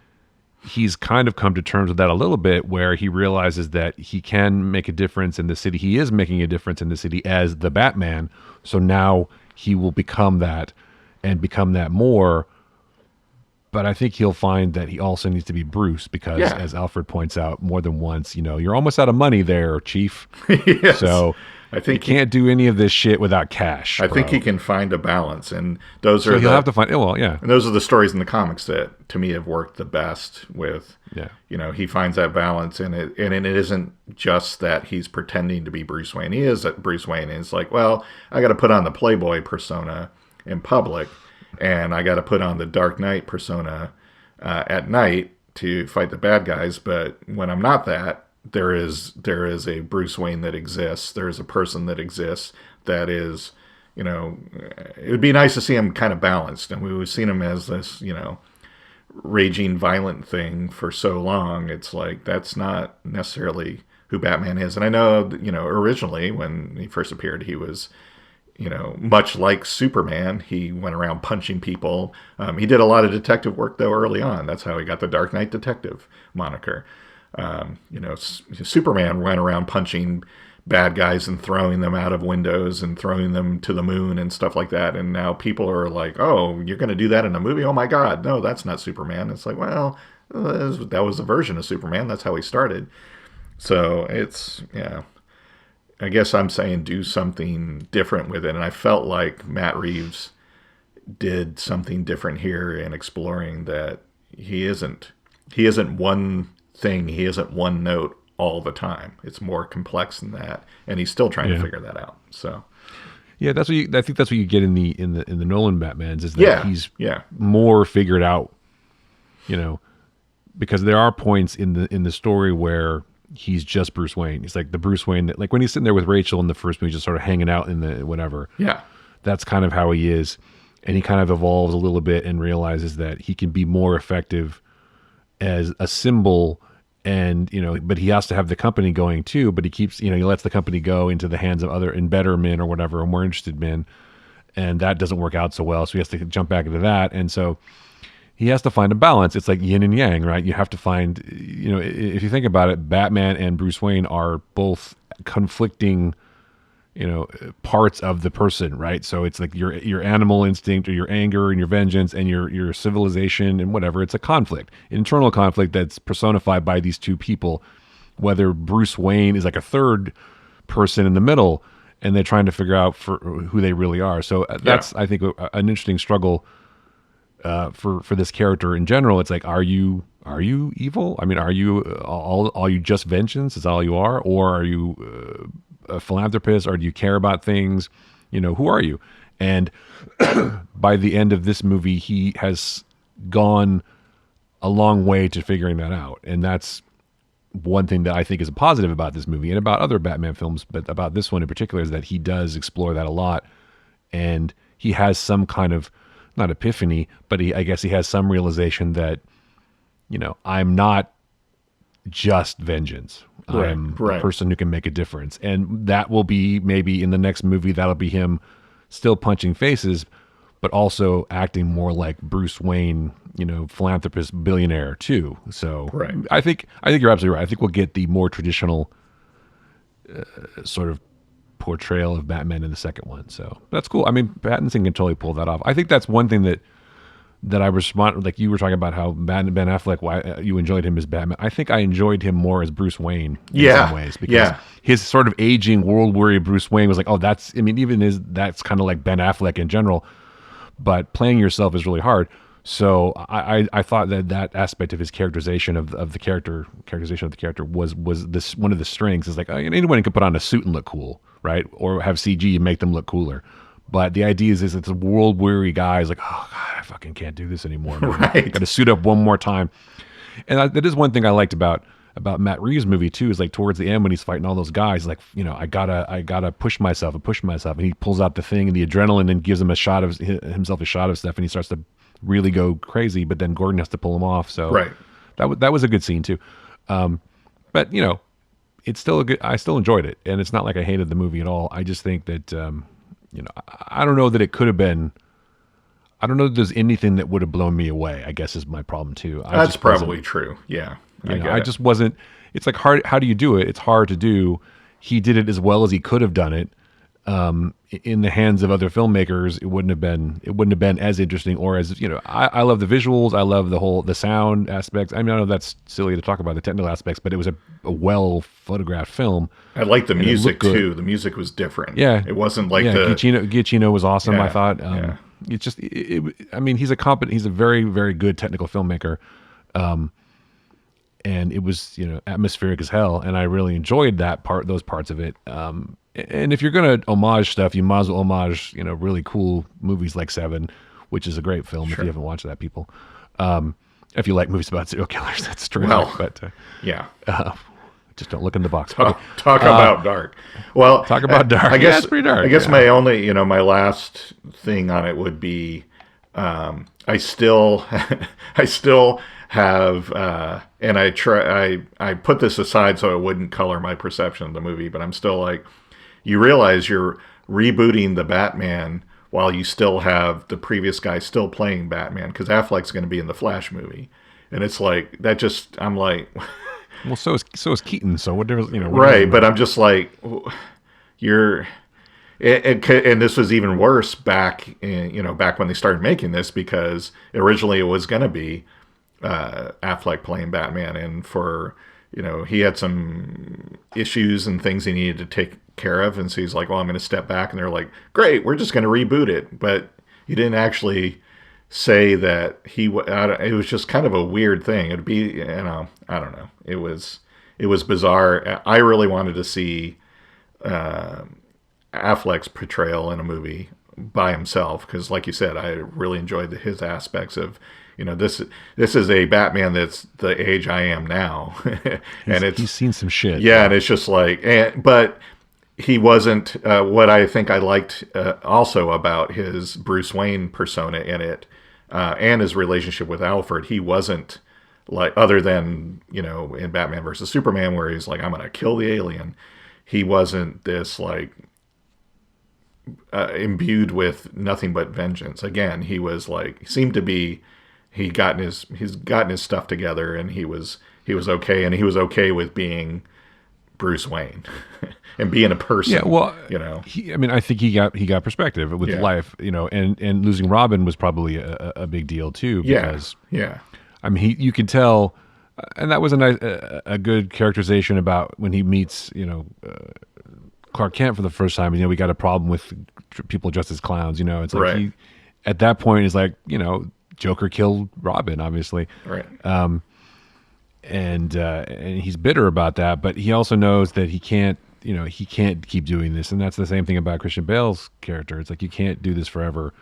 he's kind of come to terms with that a little bit, where he realizes that he can make a difference in the city. He is making a difference in the city as the Batman. So now he will become that and become that more. But I think he'll find that he also needs to be Bruce because, as Alfred points out more than once, you're almost out of money there, Chief. Yes. So I think you can't do any of this shit without cash. I think he can find a balance, and those are he'll have to find. Well, yeah. And those are the stories in the comics that, to me, have worked the best. With he finds that balance, and it isn't just that he's pretending to be Bruce Wayne. He is Bruce Wayne, and it's like, well, I got to put on the Playboy persona in public, and I got to put on the Dark Knight persona at night to fight the bad guys. But when I'm not that, there is a Bruce Wayne that exists. There is a person that exists that is, it would be nice to see him kind of balanced. And we've seen him as this, raging violent thing for so long. It's like, that's not necessarily who Batman is. And I know, originally when he first appeared, he was, much like Superman. He went around punching people. He did a lot of detective work though early on. That's how he got the Dark Knight Detective moniker. Superman went around punching bad guys and throwing them out of windows and throwing them to the moon and stuff like that. And now people are like, oh, you're going to do that in a movie? Oh my God. No, that's not Superman. It's like, well, that was a version of Superman. That's how he started. So it's, I guess I'm saying do something different with it. And I felt like Matt Reeves did something different here in exploring that he isn't one thing. He isn't one note all the time. It's more complex than that, and he's still trying to figure that out. So, I think that's what you get in the Nolan Batmans is that he's more figured out. Because there are points in the story where he's just Bruce Wayne. He's like the Bruce Wayne that, like when he's sitting there with Rachel in the first movie, just sort of hanging out in the whatever. Yeah, that's kind of how he is, and he kind of evolves a little bit and realizes that he can be more effective as a symbol. And, but he has to have the company going too, but he keeps, he lets the company go into the hands of other and better men or whatever, or more interested men. And that doesn't work out so well. So he has to jump back into that. And so he has to find a balance. It's like yin and yang, right? You have to find, if you think about it, Batman and Bruce Wayne are both conflicting parts of the person, right? So it's like your animal instinct or your anger and your vengeance and your civilization and whatever. It's a conflict, internal conflict that's personified by these two people. Whether Bruce Wayne is like a third person in the middle, and they're trying to figure out for who they really are. So that's I think an interesting struggle for this character in general. It's like, are you evil? I mean, are you all you just vengeance? Is all you are, or are you a philanthropist, or do you care about things? Who are you? And by the end of this movie, he has gone a long way to figuring that out, and that's one thing that I think is a positive about this movie and about other Batman films, but about this one in particular, is that he does explore that a lot, and he has some kind of, not epiphany, but I guess he has some realization that, I'm not just vengeance. Right, I'm right. a person who can make a difference. And that will be, maybe in the next movie, that'll be him still punching faces, but also acting more like Bruce Wayne, philanthropist, billionaire too. So Right. I think you're absolutely right. I think we'll get the more traditional sort of portrayal of Batman in the second one. So that's cool. I mean, Pattinson can totally pull that off. I think that's one thing that I respond, like you were talking about how Ben Affleck, why you enjoyed him as Batman. I think I enjoyed him more as Bruce Wayne in some ways, because his sort of aging, world-weary Bruce Wayne was like, oh, that's kind of like Ben Affleck in general, but playing yourself is really hard. So I thought that aspect of his characterization of the character was this one of the strengths. Is like, anyone can put on a suit and look cool, right? Or have CG and make them look cooler. But the idea is it's a world weary guy is like, oh God, I fucking can't do this anymore. Right. Got to suit up one more time. And that is one thing I liked about Matt Reeves' movie too, is like towards the end when he's fighting all those guys, like, I gotta push myself, and he pulls out the thing and the adrenaline and gives him himself a shot of stuff, and he starts to really go crazy, but then Gordon has to pull him off. So Right. that was a good scene too. But it's still I still enjoyed it, and it's not like I hated the movie at all. I just think that I don't know that it could have been. I don't know that there's anything that would have blown me away, I guess, is my problem too. That's probably true. Yeah. I just wasn't. It's like hard. How do you do it? It's hard to do. He did it as well as he could have done it. In the hands of other filmmakers, it wouldn't have been as interesting, or as I love the visuals. I love the sound aspects. I mean, I know that's silly to talk about the technical aspects, but it was a well photographed film. I liked the music too. The music was different. Yeah, it wasn't like Giacchino was awesome. Yeah, I thought. It's just. I mean, he's a very, very good technical filmmaker. And it was, atmospheric as hell, and I really enjoyed those parts of it. And if you're gonna homage stuff, you might as well homage, really cool movies like Seven, which is a great film. Sure. If you haven't watched that, people. If you like movies about serial killers, that's true. Well, but yeah, just don't look in the box. Talk about dark. Well, talk about dark. I guess it's pretty dark. I guess my only, my last thing on it would be, I still have, and I put this aside so it wouldn't color my perception of the movie, but I'm still like, you realize you're rebooting the Batman while you still have the previous guy still playing Batman, because Affleck's going to be in the Flash movie, and it's like that. Just I'm like, well, so is Keaton. So what difference, right? But I'm just like, you're. And this was even worse back when they started making this, because originally it was going to be Affleck playing Batman, and he had some issues and things he needed to take care of, and so he's like, well, I'm going to step back, and they're like, great, we're just going to reboot it. But he didn't actually say that it was just kind of a weird thing. It'd be, I don't know. It was bizarre. I really wanted to see Affleck's portrayal in a movie by himself, because like you said, I really enjoyed his aspects of, this is a Batman that's the age I am now. And he's seen some shit. Yeah, and it's just like, but he wasn't, what I think I liked also about his Bruce Wayne persona in it, and his relationship with Alfred, he wasn't like, other than, in Batman versus Superman, where he's like, I'm going to kill the alien. He wasn't this like, imbued with nothing but vengeance. Again, he was like, seemed to be, he's gotten his stuff together, and he was okay, and he was okay with being Bruce Wayne and being a person. Yeah, well, you know. I think he got perspective with Yeah. life, and losing Robin was probably a big deal too, because Yeah. I mean, you can tell, and that was a good characterization about when he meets, Clark Kent for the first time. We got a problem with people dressed as clowns. It's like Right. he, at that point, is like, Joker killed Robin, obviously, Right. and he's bitter about that. But he also knows that he can't keep doing this, and that's the same thing about Christian Bale's character. It's like you can't do this forever,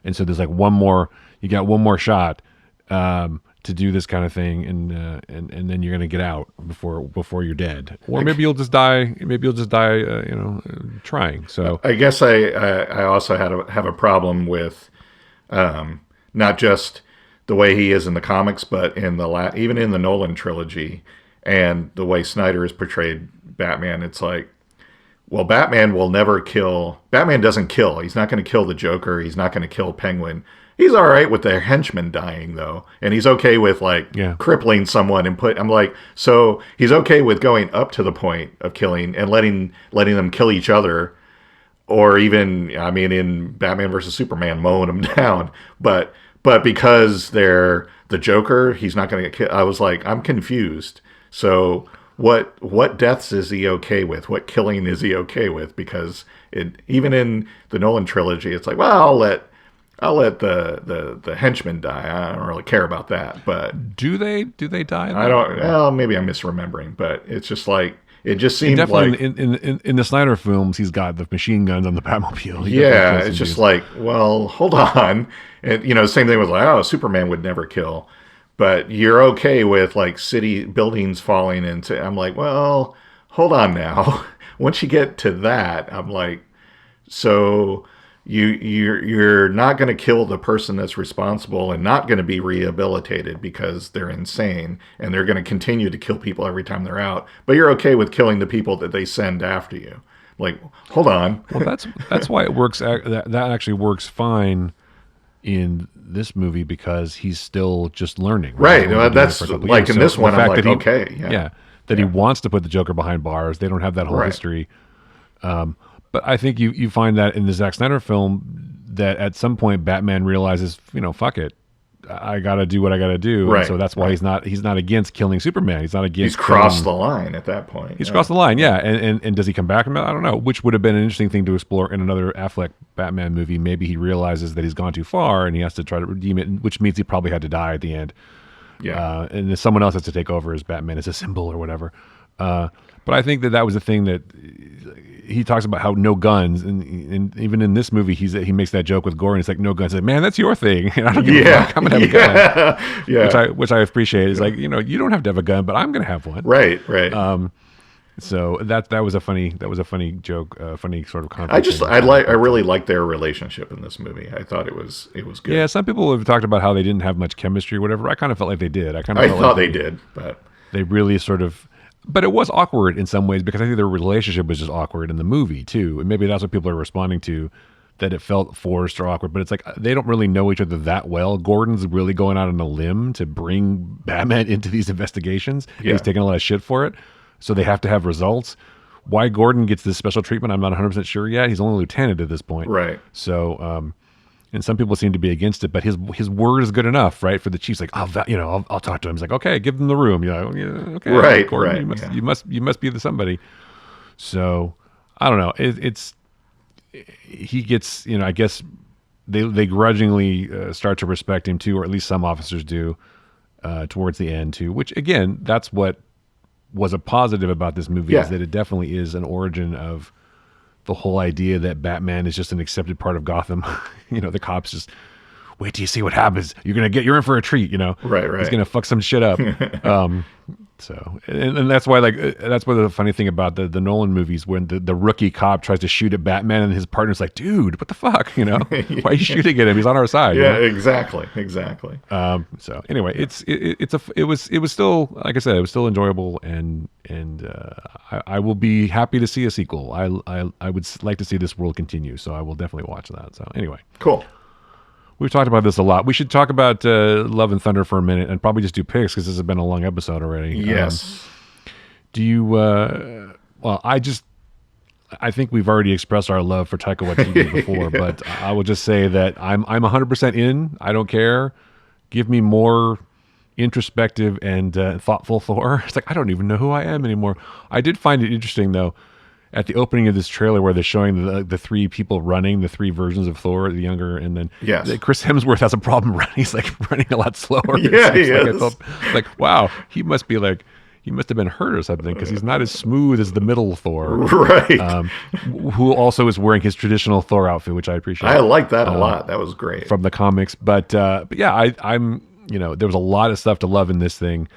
and so there's like you got one more shot. To do this kind of thing, and then you're gonna get out before you're dead, or maybe you'll just die. Maybe you'll just die, trying. So I guess I also have a problem with not just the way he is in the comics, but even in the Nolan trilogy, and the way Snyder has portrayed Batman. It's like, well, Batman will never kill. Batman doesn't kill. He's not going to kill the Joker. He's not going to kill Penguin. He's all right with their henchmen dying, though, and he's okay with crippling someone and I'm like, so he's okay with going up to the point of killing and letting them kill each other, or even, in Batman versus Superman, mowing them down. But because they're the Joker, he's not going to get killed. I was like, I'm confused. So what deaths is he okay with? What killing is he okay with? Because even in the Nolan trilogy, it's like, well, I'll let the henchmen die. I don't really care about that. But do they die? I don't. Well, maybe I'm misremembering, but it's just like it just seemed definitely like in the Snyder films, he's got the machine guns on the Batmobile. Yeah, it's just like, well, hold on, and same thing with like, Superman would never kill, but you're okay with like city buildings falling into. I'm like, well, hold on now. Once you get to that, I'm like, so. You're not going to kill the person that's responsible and not going to be rehabilitated because they're insane and they're going to continue to kill people every time they're out. But you're okay with killing the people that they send after you. Like, hold on. Well, that's why it works. That actually works fine in this movie because he's still just learning. Right. Well, that's like in this one. I'm like, okay. Yeah. He wants to put the Joker behind bars. They don't have that whole history. But I think you find that in the Zack Snyder film that at some point Batman realizes, fuck it, I got to do what I got to do. Right. And so that's why he's not against killing Superman. He's not against. He's crossed the line at that point. He's crossed the line, yeah. And does he come back? I don't know. Which would have been an interesting thing to explore in another Affleck Batman movie. Maybe he realizes that he's gone too far and he has to try to redeem it, which means he probably had to die at the end. Yeah. And then someone else has to take over as Batman as a symbol or whatever. But I think that was the thing that he talks about, how no guns, and even in this movie, he makes that joke with Gordon. It's like, no guns. Like, man, that's your thing. I don't give a fuck. I'm gonna have a gun. Yeah. Which I appreciate. It's like, you don't have to have a gun, but I'm gonna have one. Right. So that was a funny joke, funny sort of conversation. I really liked their relationship in this movie. I thought it was good. Yeah, some people have talked about how they didn't have much chemistry or whatever. I kind of felt like they did. I thought they did, but they really sort of. But it was awkward in some ways because I think their relationship was just awkward in the movie too, and maybe that's what people are responding to, that it felt forced or awkward. But it's like they don't really know each other that well. Gordon's really going out on a limb to bring Batman into these investigations. Yeah. He's taking a lot of shit for it, so they have to have results. Why Gordon gets this special treatment, I'm not 100% sure yet. He's only a lieutenant at this point, right? So, and some people seem to be against it, but his word is good enough, right? For the chief's like, I'll talk to him. He's like, okay, give him the room. Okay, right, Gordon, right. You must be the somebody. So I don't know. He gets, I guess they grudgingly start to respect him too, or at least some officers do towards the end too. Which again, that's what was a positive about this movie, is that it definitely is an origin of the whole idea that Batman is just an accepted part of Gotham. The cops just wait till you see what happens. You're in for a treat. Right. He's gonna fuck some shit up. So, and that's why, that's what the funny thing about the Nolan movies, when the rookie cop tries to shoot at Batman and his partner's like, dude, what the fuck? Why are you shooting at him? He's on our side. Yeah, exactly. So anyway, it was still, like I said, it was still enjoyable, and I will be happy to see a sequel. I would like to see this world continue, so I will definitely watch that. So anyway, cool. We've talked about this a lot. We should talk about Love and Thunder for a minute and probably just do picks because this has been a long episode already. Yes. Do you Well, I think we've already expressed our love for Taika Waititi before, but I will just say that I'm 100% in. I don't care. Give me more introspective and thoughtful Thor. It's like I don't even know who I am anymore. I did find it interesting though at the opening of this trailer where they're showing the three people running, the three versions of Thor, the younger, and then Yes. Chris Hemsworth has a problem running. He's like running a lot slower. Yeah, he like, is. Like wow, he must have been hurt or something because he's not as smooth as the middle Thor, Right. who also is wearing his traditional Thor outfit, which I appreciate. I like that a lot. That was great. From the comics, but yeah, I'm there was a lot of stuff to love in this thing,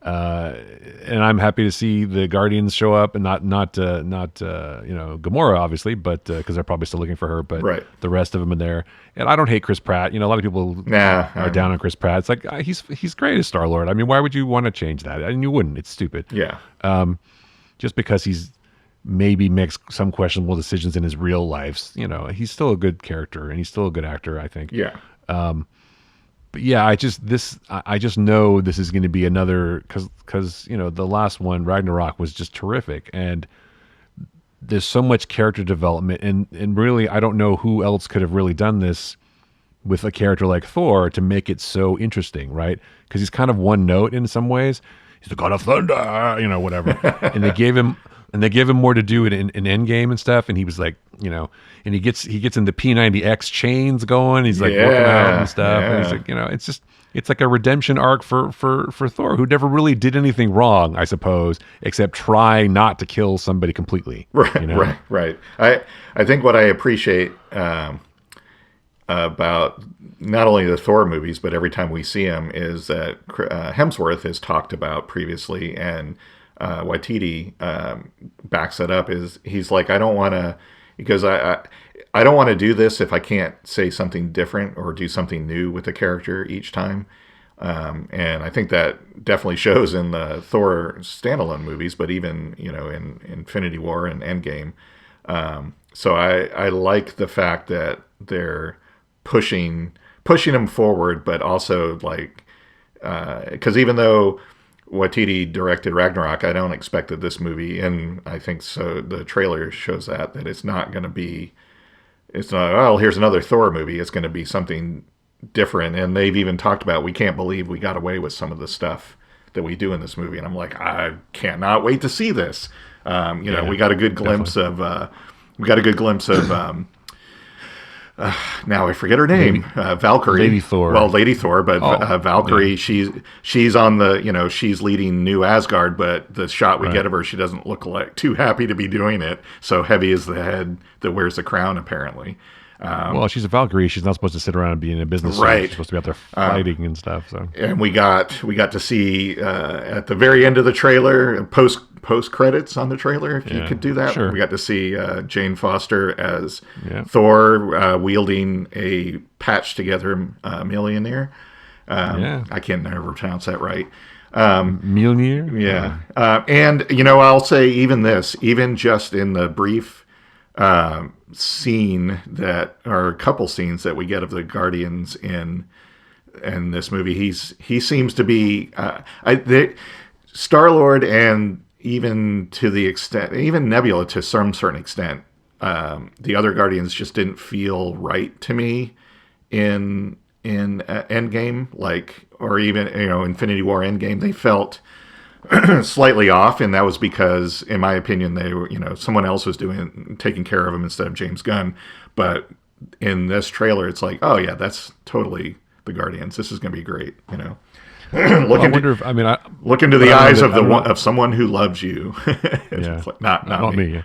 and I'm happy to see the Guardians show up, and not Gamora obviously, but because they're probably still looking for her, but Right. the rest of them are there. And I don't hate Chris Pratt. A lot of people are down on Chris Pratt. It's like he's great as Star-Lord. I mean, why would you want to change that? And you wouldn't. It's stupid. Yeah. Just because he's maybe makes some questionable decisions in his real life, he's still a good character and he's still a good actor, I think. Yeah. But yeah, I just know this is going to be another because the last one, Ragnarok, was just terrific, and there's so much character development, and really I don't know who else could have really done this with a character like Thor to make it so interesting, right? Because he's kind of one note in some ways. He's the god of thunder, whatever, and they gave him more to do in Endgame and stuff, and he was like, and he gets in the P90X chains going. He's like working out and stuff. Yeah. And he's like, it's like a redemption arc for Thor, who never really did anything wrong, I suppose, except try not to kill somebody completely. Right. Right. I think what I appreciate about not only the Thor movies, but every time we see him, is that Hemsworth has talked about previously, and Waititi backs it up. Is he's like, I don't want to, because I don't want to do this if I can't say something different or do something new with the character each time. And I think that definitely shows in the Thor standalone movies, but even in Infinity War and Endgame. So I like the fact that they're pushing him forward, but also like because even though Waititi directed Ragnarok, I don't expect that this movie, and I think so the trailer shows that it's not going to be, it's not, oh, here's another Thor movie. It's going to be something different. And they've even talked about, we can't believe we got away with some of the stuff that we do in this movie. And I'm like, I cannot wait to see this. We got a good glimpse of now I forget her name. Valkyrie. Lady Thor. Well, Lady Thor, but Valkyrie, yeah. she's on the, she's leading New Asgard, but the shot we get of her, she doesn't look like too happy to be doing it. So heavy is the head that wears the crown, apparently. Well, she's a Valkyrie. She's not supposed to sit around and be in a business. Right. She's supposed to be out there fighting and stuff. So. And we got to see at the very end of the trailer, post credits on the trailer, if you could do that. Sure. We got to see Jane Foster as Thor wielding a patched together millionaire. I can't never pronounce that right. Mjolnir? Yeah. And, I'll say even just in the brief scene or a couple scenes that we get of the Guardians in this movie, he seems to be Star-Lord, and even to the extent, even Nebula to some certain extent, the other Guardians just didn't feel right to me in Endgame, or even Infinity War Endgame. They felt slightly off, and that was because, in my opinion, they were someone else was taking care of them instead of James Gunn. But in this trailer, it's like, oh yeah, that's totally the Guardians. This is going to be great. Look into the eyes of someone who loves you. It's like, not me.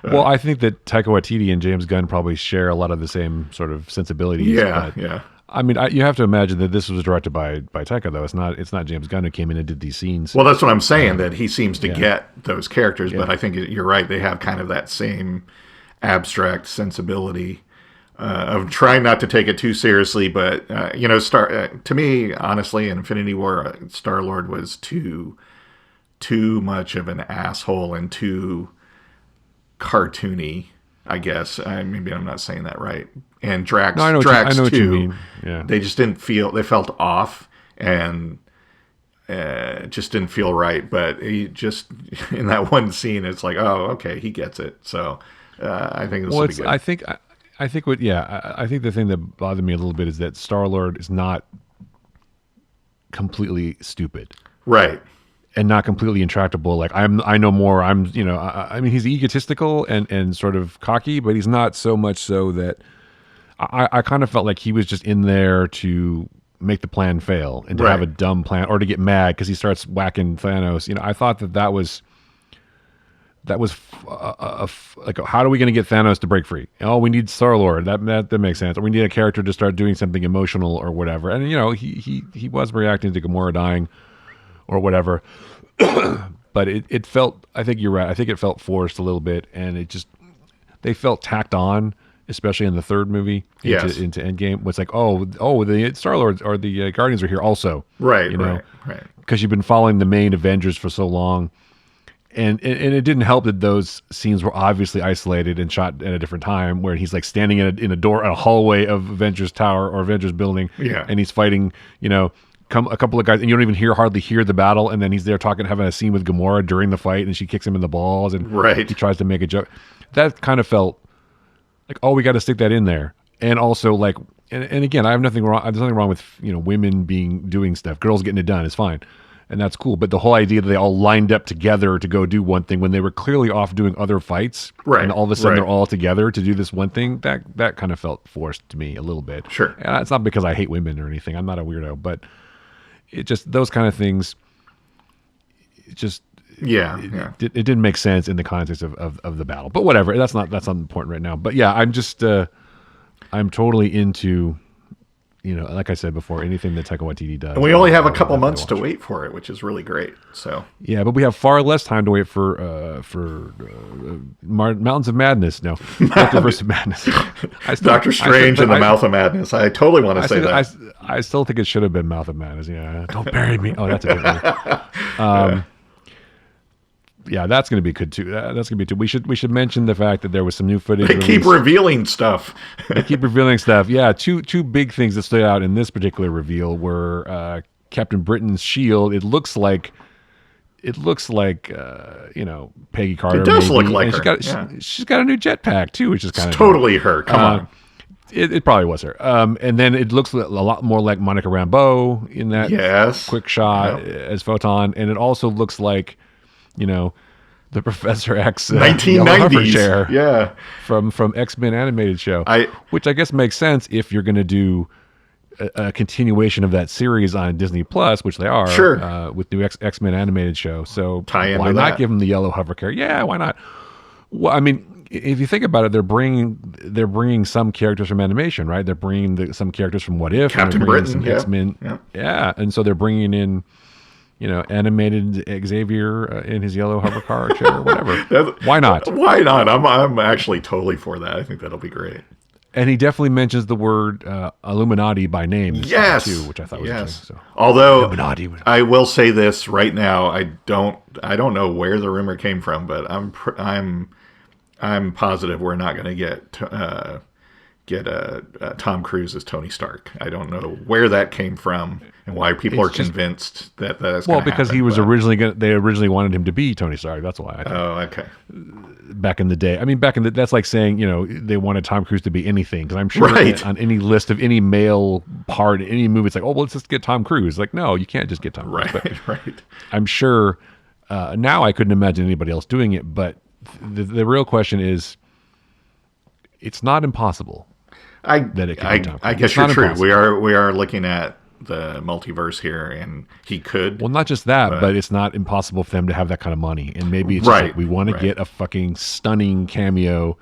Well, I think that Taika Waititi and James Gunn probably share a lot of the same sort of sensibilities. Yeah. I mean, you have to imagine that this was directed by Taika, though. It's not James Gunn who came in and did these scenes. Well, that's what I'm saying, that he seems to get those characters, but I think you're right. They have kind of that same abstract sensibility of trying not to take it too seriously. But, to me, honestly, in Infinity War, Star-Lord was too much of an asshole and too cartoony, I guess. Maybe I'm not saying that right. And Drax, I know too. what you mean. Yeah. They just didn't feel, they felt off. And just didn't feel right. But he just in that one scene, it's like, oh, okay, he gets it. So I think this will be good. I think I think the thing that bothered me a little bit is that Star-Lord is not completely stupid, right? And not completely intractable. Like I know more. I mean, he's egotistical and sort of cocky, but he's not so much so that I kind of felt like he was just in there to make the plan fail and to have a dumb plan or to get mad because he starts whacking Thanos. I thought that was like, how are we going to get Thanos to break free? Oh, we need Star-Lord. That makes sense. Or we need a character to start doing something emotional or whatever. And he was reacting to Gamora dying or whatever. But it felt, I think you're right. I think it felt forced a little bit, and they felt tacked on, especially in the third movie into Endgame. It's like, oh, the Star-Lord or the Guardians are here also. Right. Because you've been following the main Avengers for so long. And it didn't help that those scenes were obviously isolated and shot at a different time, where he's like standing in a hallway of Avengers Tower or Avengers building, and he's fighting, a couple of guys, and you don't even hardly hear the battle, and then he's there having a scene with Gamora during the fight, and she kicks him in the balls, and he tries to make a joke. That kind of felt like, oh, we got to stick that in there, and also like, and again, I have nothing wrong. There's nothing wrong with women doing stuff, girls getting it done is fine. And that's cool. But the whole idea that they all lined up together to go do one thing when they were clearly off doing other fights, and all of a sudden they're all together to do this one thing, that kind of felt forced to me a little bit. Sure. And it's not because I hate women or anything. I'm not a weirdo. But it just, those kind of things, it just... It didn't make sense in the context of the battle. But whatever. That's not important right now. But yeah, I'm just... I'm totally into... like I said before, anything that Taika Waititi does. And we only have a couple months to wait for it, which is really great. So yeah, but we have far less time to wait for Mountains of Madness. No, Multiverse of Madness. Doctor Strange and the Mouth of Madness. I totally want to say that. I still think it should have been Mouth of Madness. Yeah, don't bury me. Oh, that's a good one. Yeah, that's going to be good too. That's going to be too. We should mention the fact that there was some new footage. They keep revealing stuff. Yeah, two big things that stood out in this particular reveal were Captain Britain's shield. It looks like Peggy Carter. It does maybe. look like and her. She's got a new jetpack too, which is kind of totally her. Come on. It probably was her. And then it looks a lot more like Monica Rambeau in that quick shot as Photon, and it also looks like, the Professor X 1990s chair, from X-Men animated show, which I guess makes sense if you're going to do a continuation of that series on Disney Plus, which they are, with new X-Men animated show. So why not give them the yellow hover chair? Yeah, why not? Well, I mean, if you think about it, they're bringing some characters from animation, right? They're bringing some characters from What If, Captain Britain, some X-Men, and so they're bringing in, animated Xavier in his yellow hover car chair or whatever. Why not? Why not? I'm actually totally for that. I think that'll be great. And he definitely mentions the word Illuminati by name, too, which I thought was interesting. So. Although Illuminati. I will say this right now, I don't know where the rumor came from, but I'm positive we're not going to get Tom Cruise as Tony Stark. I don't know where that came from and why people are convinced that that's well, because he was they originally wanted him to be Tony Stark. That's why. Okay. Back in the day, I mean, that's like saying they wanted Tom Cruise to be anything. Because I'm sure on any list of any male part in any movie, it's like, oh, well, let's just get Tom Cruise. Like, no, you can't just get Tom Cruise. Right. I'm sure now I couldn't imagine anybody else doing it, but the real question is, it's not impossible. I guess you're true. We are looking at the multiverse here, and he could. Well, not just that, but it's not impossible for them to have that kind of money. And maybe it's just like, we want to get a fucking stunning cameo.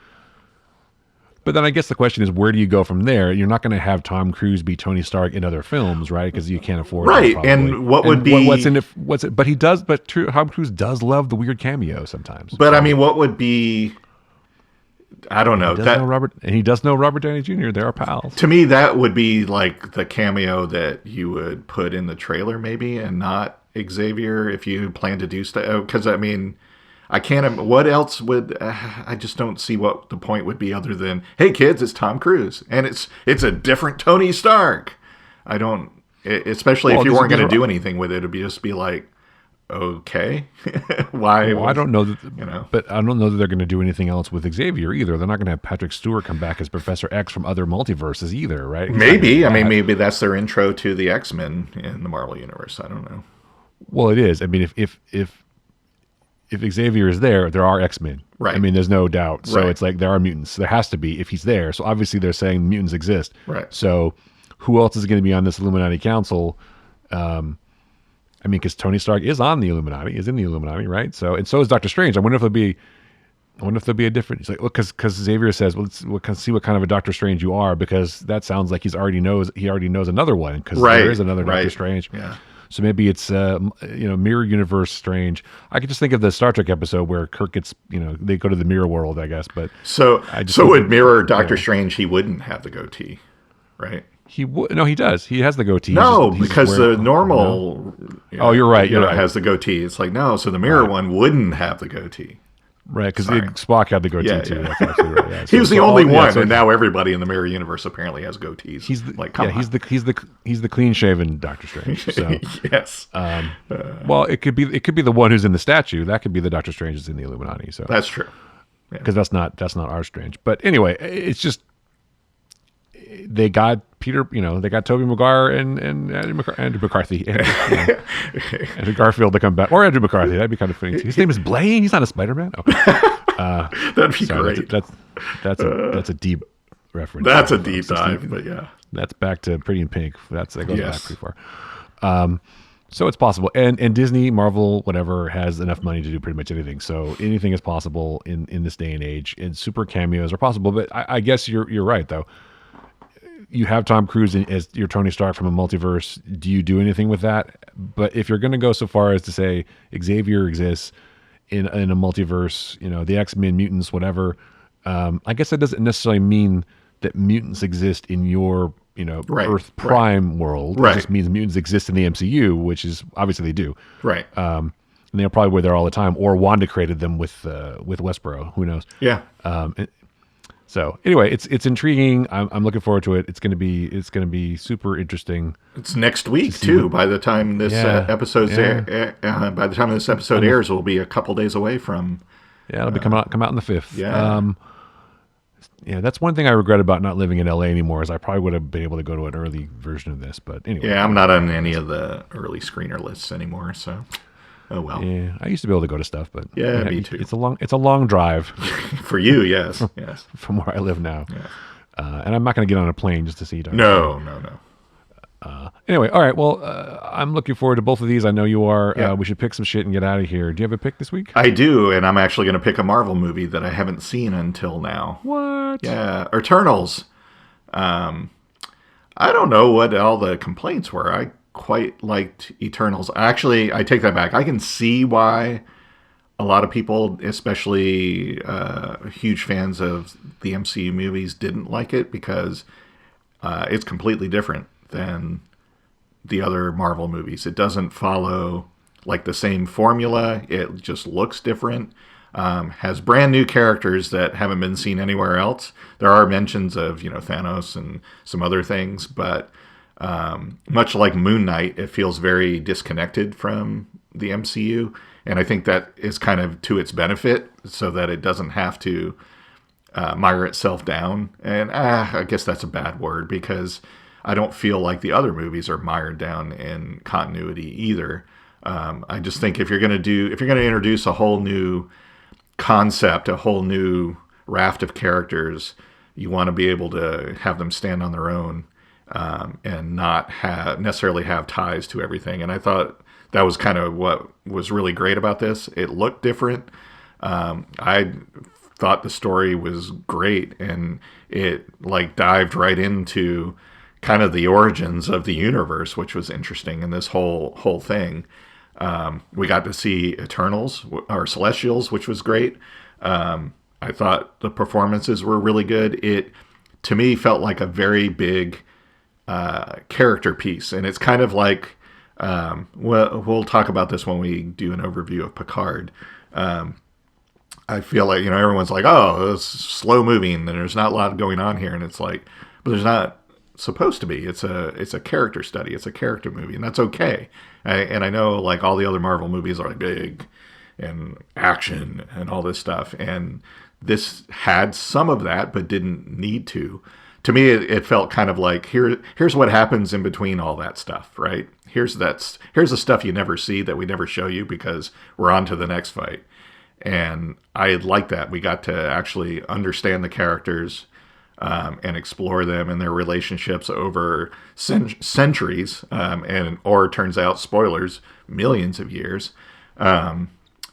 But then I guess the question is, where do you go from there? You're not going to have Tom Cruise be Tony Stark in other films, right? Because you can't afford it, and what would be what's in it? But he does. But Tom Cruise does love the weird cameo sometimes. But I mean, what would be? I don't know. He does know Robert Downey Jr. They are pals. To me, that would be like the cameo that you would put in the trailer, maybe, and not Xavier if you plan to do stuff. Because I mean, I can't. What else would? I just don't see what the point would be other than, hey kids, it's Tom Cruise, and it's a different Tony Stark. I don't. especially if Well, you weren't going to are- do anything with it. It'd just be like, okay, why? Well, I don't know that, you know. but I don't know that they're going to do anything else with Xavier either. They're not going to have Patrick Stewart come back as Professor X from other multiverses either, right? He's not gonna do Maybe. I mean, that. maybe that's their intro to the X-Men in the Marvel universe. I don't know. Well, it is. I mean, if Xavier is there, there are X-Men. Right. I mean, there's no doubt. So Right. it's like there are mutants. There has to be if he's there. So obviously they're saying mutants exist. Right. So who else is going to be on this Illuminati council? I mean, because Tony Stark is on the Illuminati, is in the Illuminati, right? So and so is Doctor Strange. I wonder if there'll be a different. It's like, well, because Xavier says, well, let's see what kind of a Doctor Strange you are, because that sounds like he already knows another one, because there is another Doctor Strange. Yeah. So maybe it's mirror universe Strange. I could just think of the Star Trek episode where Kirk gets they go to the mirror world, I guess. But So just so think would mirror Doctor Strange, he wouldn't have the goatee, right? he would. No, he does. He has the goatee. No, He's because wearing- the normal. Oh, you're right. You're right. Has the goatee. It's like no. So the mirror one wouldn't have the goatee. Right, because Spock had the goatee Yeah, too. yeah. That's absolutely right. Yeah. He was the only one, so and now everybody in the mirror universe apparently has goatees. he's the, like, come on. he's the clean shaven Doctor Strange. So, Yes, well, it could be the one who's in the statue. That could be the Doctor Strange that's in the Illuminati. So that's true. because that's not our Strange. But anyway, it's just they got Peter. They got Tobey Maguire and Andrew McCarthy and Andrew Garfield to come back, or Andrew McCarthy. That'd be kind of funny too. His name is Blaine. He's not a Spider-Man. Oh. That'd be Sorry, great. that's a deep reference. That's a deep dive, but yeah. That's back to Pretty in Pink. That goes back Yes. pretty far. So it's possible, and Disney, Marvel, whatever, has enough money to do pretty much anything. So anything is possible in this day and age. And super cameos are possible. But I guess you're right though. You have Tom Cruise as your Tony Stark from a multiverse. Do you do anything with that? But if you're going to go so far as to say Xavier exists in a multiverse, the X-Men, mutants, whatever, I guess that doesn't necessarily mean that mutants exist in your Right, Earth Prime world. Right. It just means mutants exist in the MCU, which is obviously they do. Right. And they're probably were there all the time, or Wanda created them with Westboro. Who knows? Yeah. So anyway, it's intriguing. I'm looking forward to it. It's gonna be super interesting. It's next week too. By the time this episode airs, we'll be a couple days away from. Yeah, it'll be come out on the 5th. Yeah. Yeah, that's one thing I regret about not living in LA anymore, is I probably would have been able to go to an early version of this. But anyway. Yeah, I'm not on any of the early screener lists anymore, so oh well. Yeah, I used to be able to go to stuff, but Yeah, me too. It's a long drive For you, yes, yes. from where I live now, Yes. and I'm not going to get on a plane just to see Doctor No. Anyway, all right. Well, I'm looking forward to both of these. I know you are. Yeah. We should pick some shit and get out of here. Do you have a pick this week? I do, and I'm actually going to pick a Marvel movie that I haven't seen until now. What? Yeah, Eternals. I don't know what all the complaints were. I quite liked Eternals. Actually, I take that back. I can see why a lot of people, especially huge fans of the MCU movies, didn't like it, because it's completely different than the other Marvel movies. It doesn't follow like the same formula. It just looks different. Has brand new characters that haven't been seen anywhere else. There are mentions of Thanos and some other things, but much like Moon Knight, it feels very disconnected from the MCU, and I think that is kind of to its benefit, so that it doesn't have to mire itself down. And I guess that's a bad word, because I don't feel like the other movies are mired down in continuity either. I just think if you're going to introduce a whole new concept, a whole new raft of characters, you want to be able to have them stand on their own, and not necessarily have ties to everything. And I thought that was kind of what was really great about this. It looked different. I thought the story was great, and it dived right into kind of the origins of the universe, which was interesting in this whole thing. We got to see Eternals, or Celestials, which was great. I thought the performances were really good. It, to me, felt like a very big character piece. And it's kind of like, we'll talk about this when we do an overview of Picard. I feel like, everyone's like, oh, it's slow moving and there's not a lot going on here. And it's like, but there's not supposed to be. It's a character study. It's a character movie, and that's okay. And I know like all the other Marvel movies are like big and action and all this stuff, and this had some of that, but didn't need to. To me, it felt kind of like here's what happens in between all that stuff, right? Here's the stuff you never see that we never show you because we're on to the next fight. And I like that. We got to actually understand the characters and explore them and their relationships over centuries, or it turns out, spoilers, millions of years. And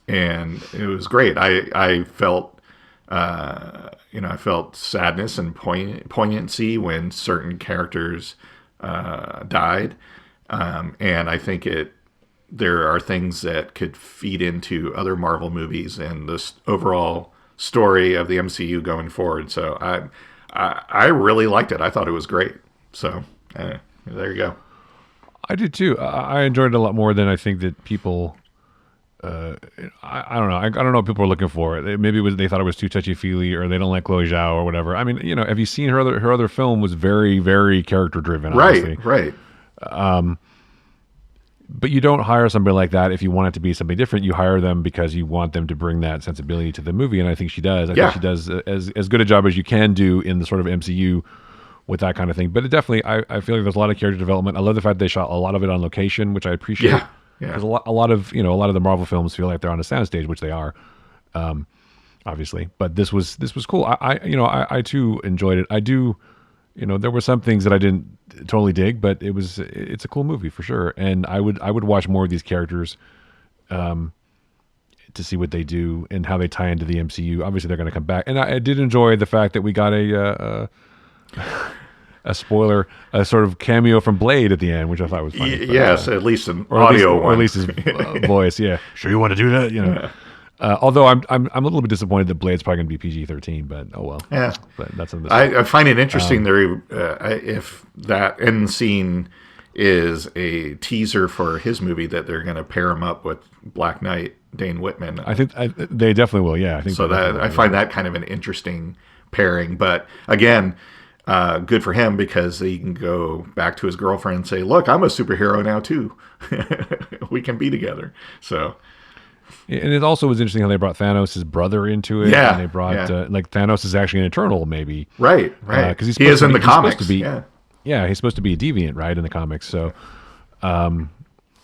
it was great. I felt, I felt sadness and poignancy when certain characters died. And I think there are things that could feed into other Marvel movies and this overall story of the MCU going forward. So I really liked it. I thought it was great. So there you go. I did too. I enjoyed it a lot more than I think that people. I don't know. I don't know what people are looking for. Maybe they thought it was too touchy feely, or they don't like Chloe Zhao or whatever. I mean, have you seen her other film was very, very character driven. Right. But you don't hire somebody like that if you want it to be something different. You hire them because you want them to bring that sensibility to the movie, and I think she does. I think she does as good a job as you can do in the sort of MCU with that kind of thing. But it definitely, I feel like there's a lot of character development. I love the fact they shot a lot of it on location, which I appreciate. Yeah. Because a lot of the Marvel films feel like they're on a soundstage, which they are, obviously. But this was cool. I too enjoyed it. I do. There were some things that I didn't totally dig, but it's a cool movie for sure. And I would watch more of these characters to see what they do and how they tie into the MCU. Obviously, they're going to come back. And I did enjoy the fact that we got a spoiler, a sort of cameo from Blade at the end, which I thought was funny. Yes, at least an audio one. Or at least his voice, yeah. Sure you want to do that? Yeah. Although I'm a little bit disappointed that Blade's probably going to be PG-13, but oh well. Yeah, but that's I find it interesting if that end scene is a teaser for his movie that they're going to pair him up with Black Knight, Dane Whitman. I think they definitely will. Yeah, I think so. I find that kind of an interesting pairing. But again, good for him because he can go back to his girlfriend and say, "Look, I'm a superhero now too. We can be together." So. And it also was interesting how they brought Thanos' brother into it. Yeah, and they brought like Thanos is actually an Eternal, maybe. Right. Because he is in the comics. He's supposed to be a deviant, right, in the comics. So,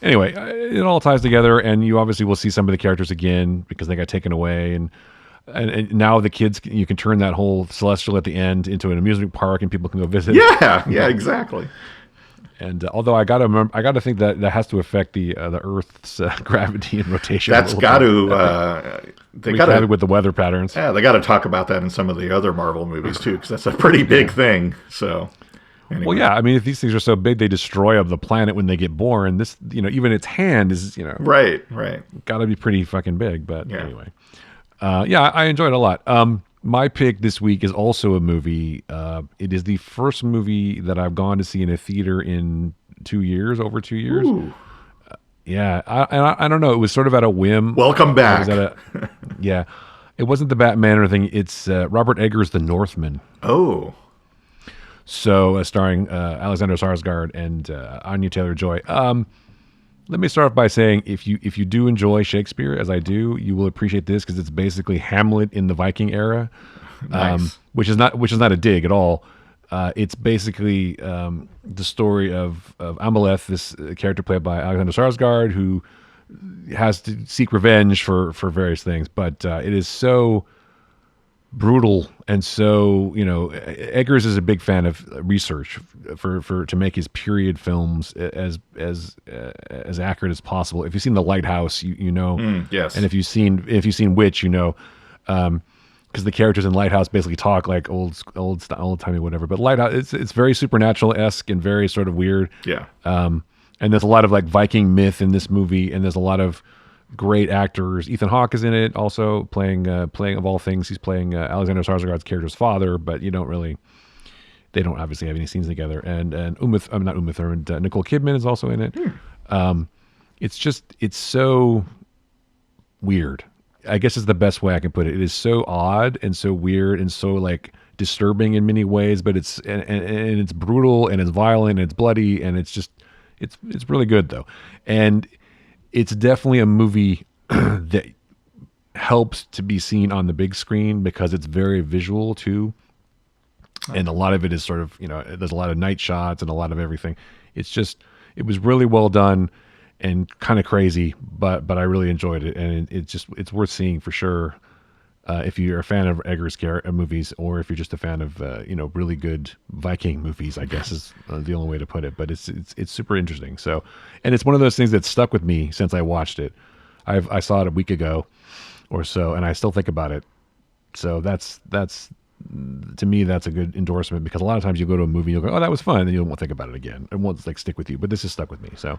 anyway, it all ties together, and you obviously will see some of the characters again because they got taken away, and now the kids, you can turn that whole Celestial at the end into an amusement park, and people can go visit. Yeah, exactly. And although I gotta think that has to affect the Earth's gravity and rotation. That's got to. They got to with the weather patterns. Yeah, they got to talk about that in some of the other Marvel movies too, because that's a pretty big thing. So. Anyway. Well, yeah. I mean, if these things are so big, they destroy the planet when they get born. This, even its hand is, right. Got to be pretty fucking big. But anyway, I enjoyed it a lot. My pick this week is also a movie. It is the first movie that I've gone to see in a theater in over 2 years. Ooh. I don't know. It was sort of at a whim. Welcome back. It wasn't the Batman or anything. It's Robert Eggers' The Northman. Oh. So starring Alexander Skarsgård and Anya Taylor-Joy. Let me start off by saying if you do enjoy Shakespeare, as I do, you will appreciate this because it's basically Hamlet in the Viking era, nice. which is not a dig at all. It's basically the story of Amaleth, this character played by Alexander Skarsgård, who has to seek revenge for various things. But it is so brutal, and so Eggers is a big fan of research for to make his period films as accurate as possible. If you've seen The Lighthouse, you know, yes, and if you've seen Witch, because the characters in Lighthouse basically talk like old timey whatever. But Lighthouse, it's very supernatural-esque and very sort of weird. Yeah. And there's a lot of like Viking myth in this movie, and there's a lot of great actors. Ethan Hawke is in it, also playing of all things. He's playing Alexander Skarsgård's character's father, but they don't obviously have any scenes together. And Nicole Kidman is also in it. It's so weird. I guess is the best way I can put it. It is so odd and so weird and so like disturbing in many ways, but and it's brutal and it's violent and it's bloody and it's just it's really good though. And it's definitely a movie that helps to be seen on the big screen because it's very visual too. And a lot of it is sort of, there's a lot of night shots and a lot of everything. It was really well done and kind of crazy, but I really enjoyed it. And it's worth seeing for sure. If you're a fan of Eggers movies, or if you're just a fan of really good Viking movies, I guess is the only way to put it. But it's super interesting. So, and it's one of those things that stuck with me since I watched it. I saw it a week ago or so, and I still think about it. So that's to me that's a good endorsement, because a lot of times you go to a movie, you'll go, oh, that was fun, and you won't think about it again. It won't stick with you. But this has stuck with me. So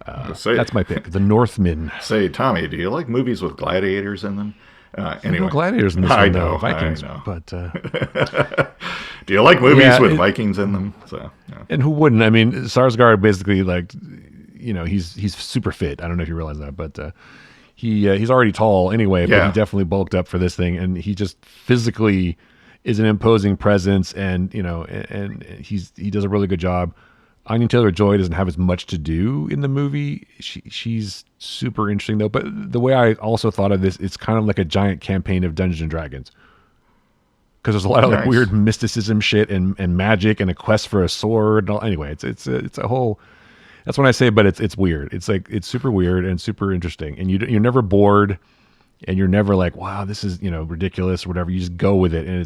that's my pick, The Northman. Say, Tommy, do you like movies with gladiators in them? Anyway, no gladiators in this one, though. Vikings, I know. But do you like movies with Vikings in them? So, yeah. And who wouldn't? I mean, Skarsgard basically, he's super fit. I don't know if you realize that, but he's already tall anyway. But he definitely bulked up for this thing, and he just physically is an imposing presence, and he does a really good job. Anya Taylor-Joy doesn't have as much to do in the movie. She's super interesting though. But the way I also thought of this, it's kind of like a giant campaign of Dungeons and Dragons, because there's a lot of like weird mysticism shit and magic and a quest for a sword. Anyway, it's a whole. That's when I say, but it's weird. It's like it's super weird and super interesting, and you're never bored, and you're never like, wow, this is ridiculous or whatever. You just go with it, and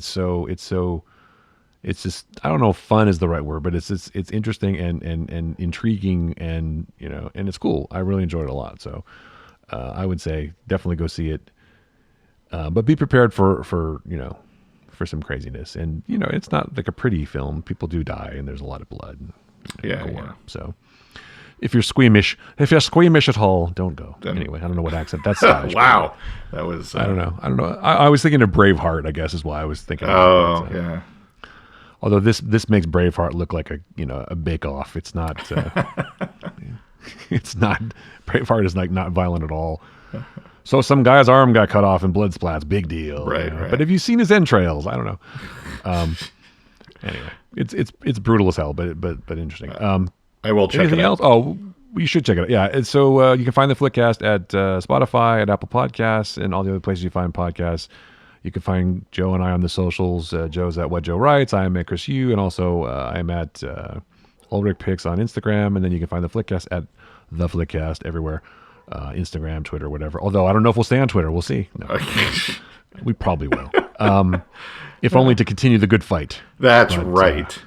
it's just, I don't know if fun is the right word, but it's interesting and intriguing, and and it's cool. I really enjoyed it a lot. So I would say definitely go see it, but be prepared for some craziness. And it's not like a pretty film. People do die, and there's a lot of blood and gore. Yeah. So if you're squeamish at all, don't go. Anyway, I don't know what accent that's Scottish. Wow, that was I don't know. I was thinking of Braveheart, I guess is why I was thinking of it. Yeah. Although this makes Braveheart look like a bake-off. It's not. It's not. Braveheart is like not violent at all. So some guy's arm got cut off and blood splats. Big deal. Right. But have you seen his entrails? I don't know. Anyway, it's brutal as hell, but interesting. I will check anything it out. else? Oh, you should check it out. Yeah. And so you can find the Flickcast at Spotify, at Apple Podcasts, and all the other places you find podcasts. You can find Joe and I on the socials. Joe's at What Joe Writes. I am at Chris Yu, and also I am at Ulrich Picks on Instagram. And then you can find the Flickcast at TheFlickcast everywhere, Instagram, Twitter, whatever. Although I don't know if we'll stay on Twitter. We'll see. No. We probably will, if only to continue the good fight. That's right.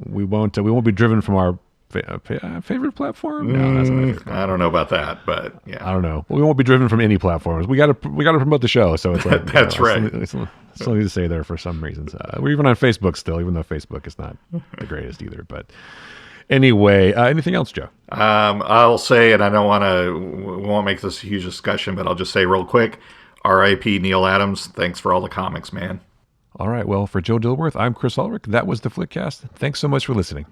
We won't be driven from our favorite platform. No, that's not my favorite platform. I don't know about that, but yeah, I don't know. We won't be driven from any platforms. We got to promote the show, so it's like that's right. It's something to say there for some reasons. We're even on Facebook still, even though Facebook is not the greatest either. But anyway, anything else, Joe? I'll say, and I don't want to. We won't make this a huge discussion, but I'll just say real quick: R.I.P. Neil Adams. Thanks for all the comics, man. All right. Well, for Joe Dilworth, I'm Chris Ulrich. That was the Flickcast. Thanks so much for listening.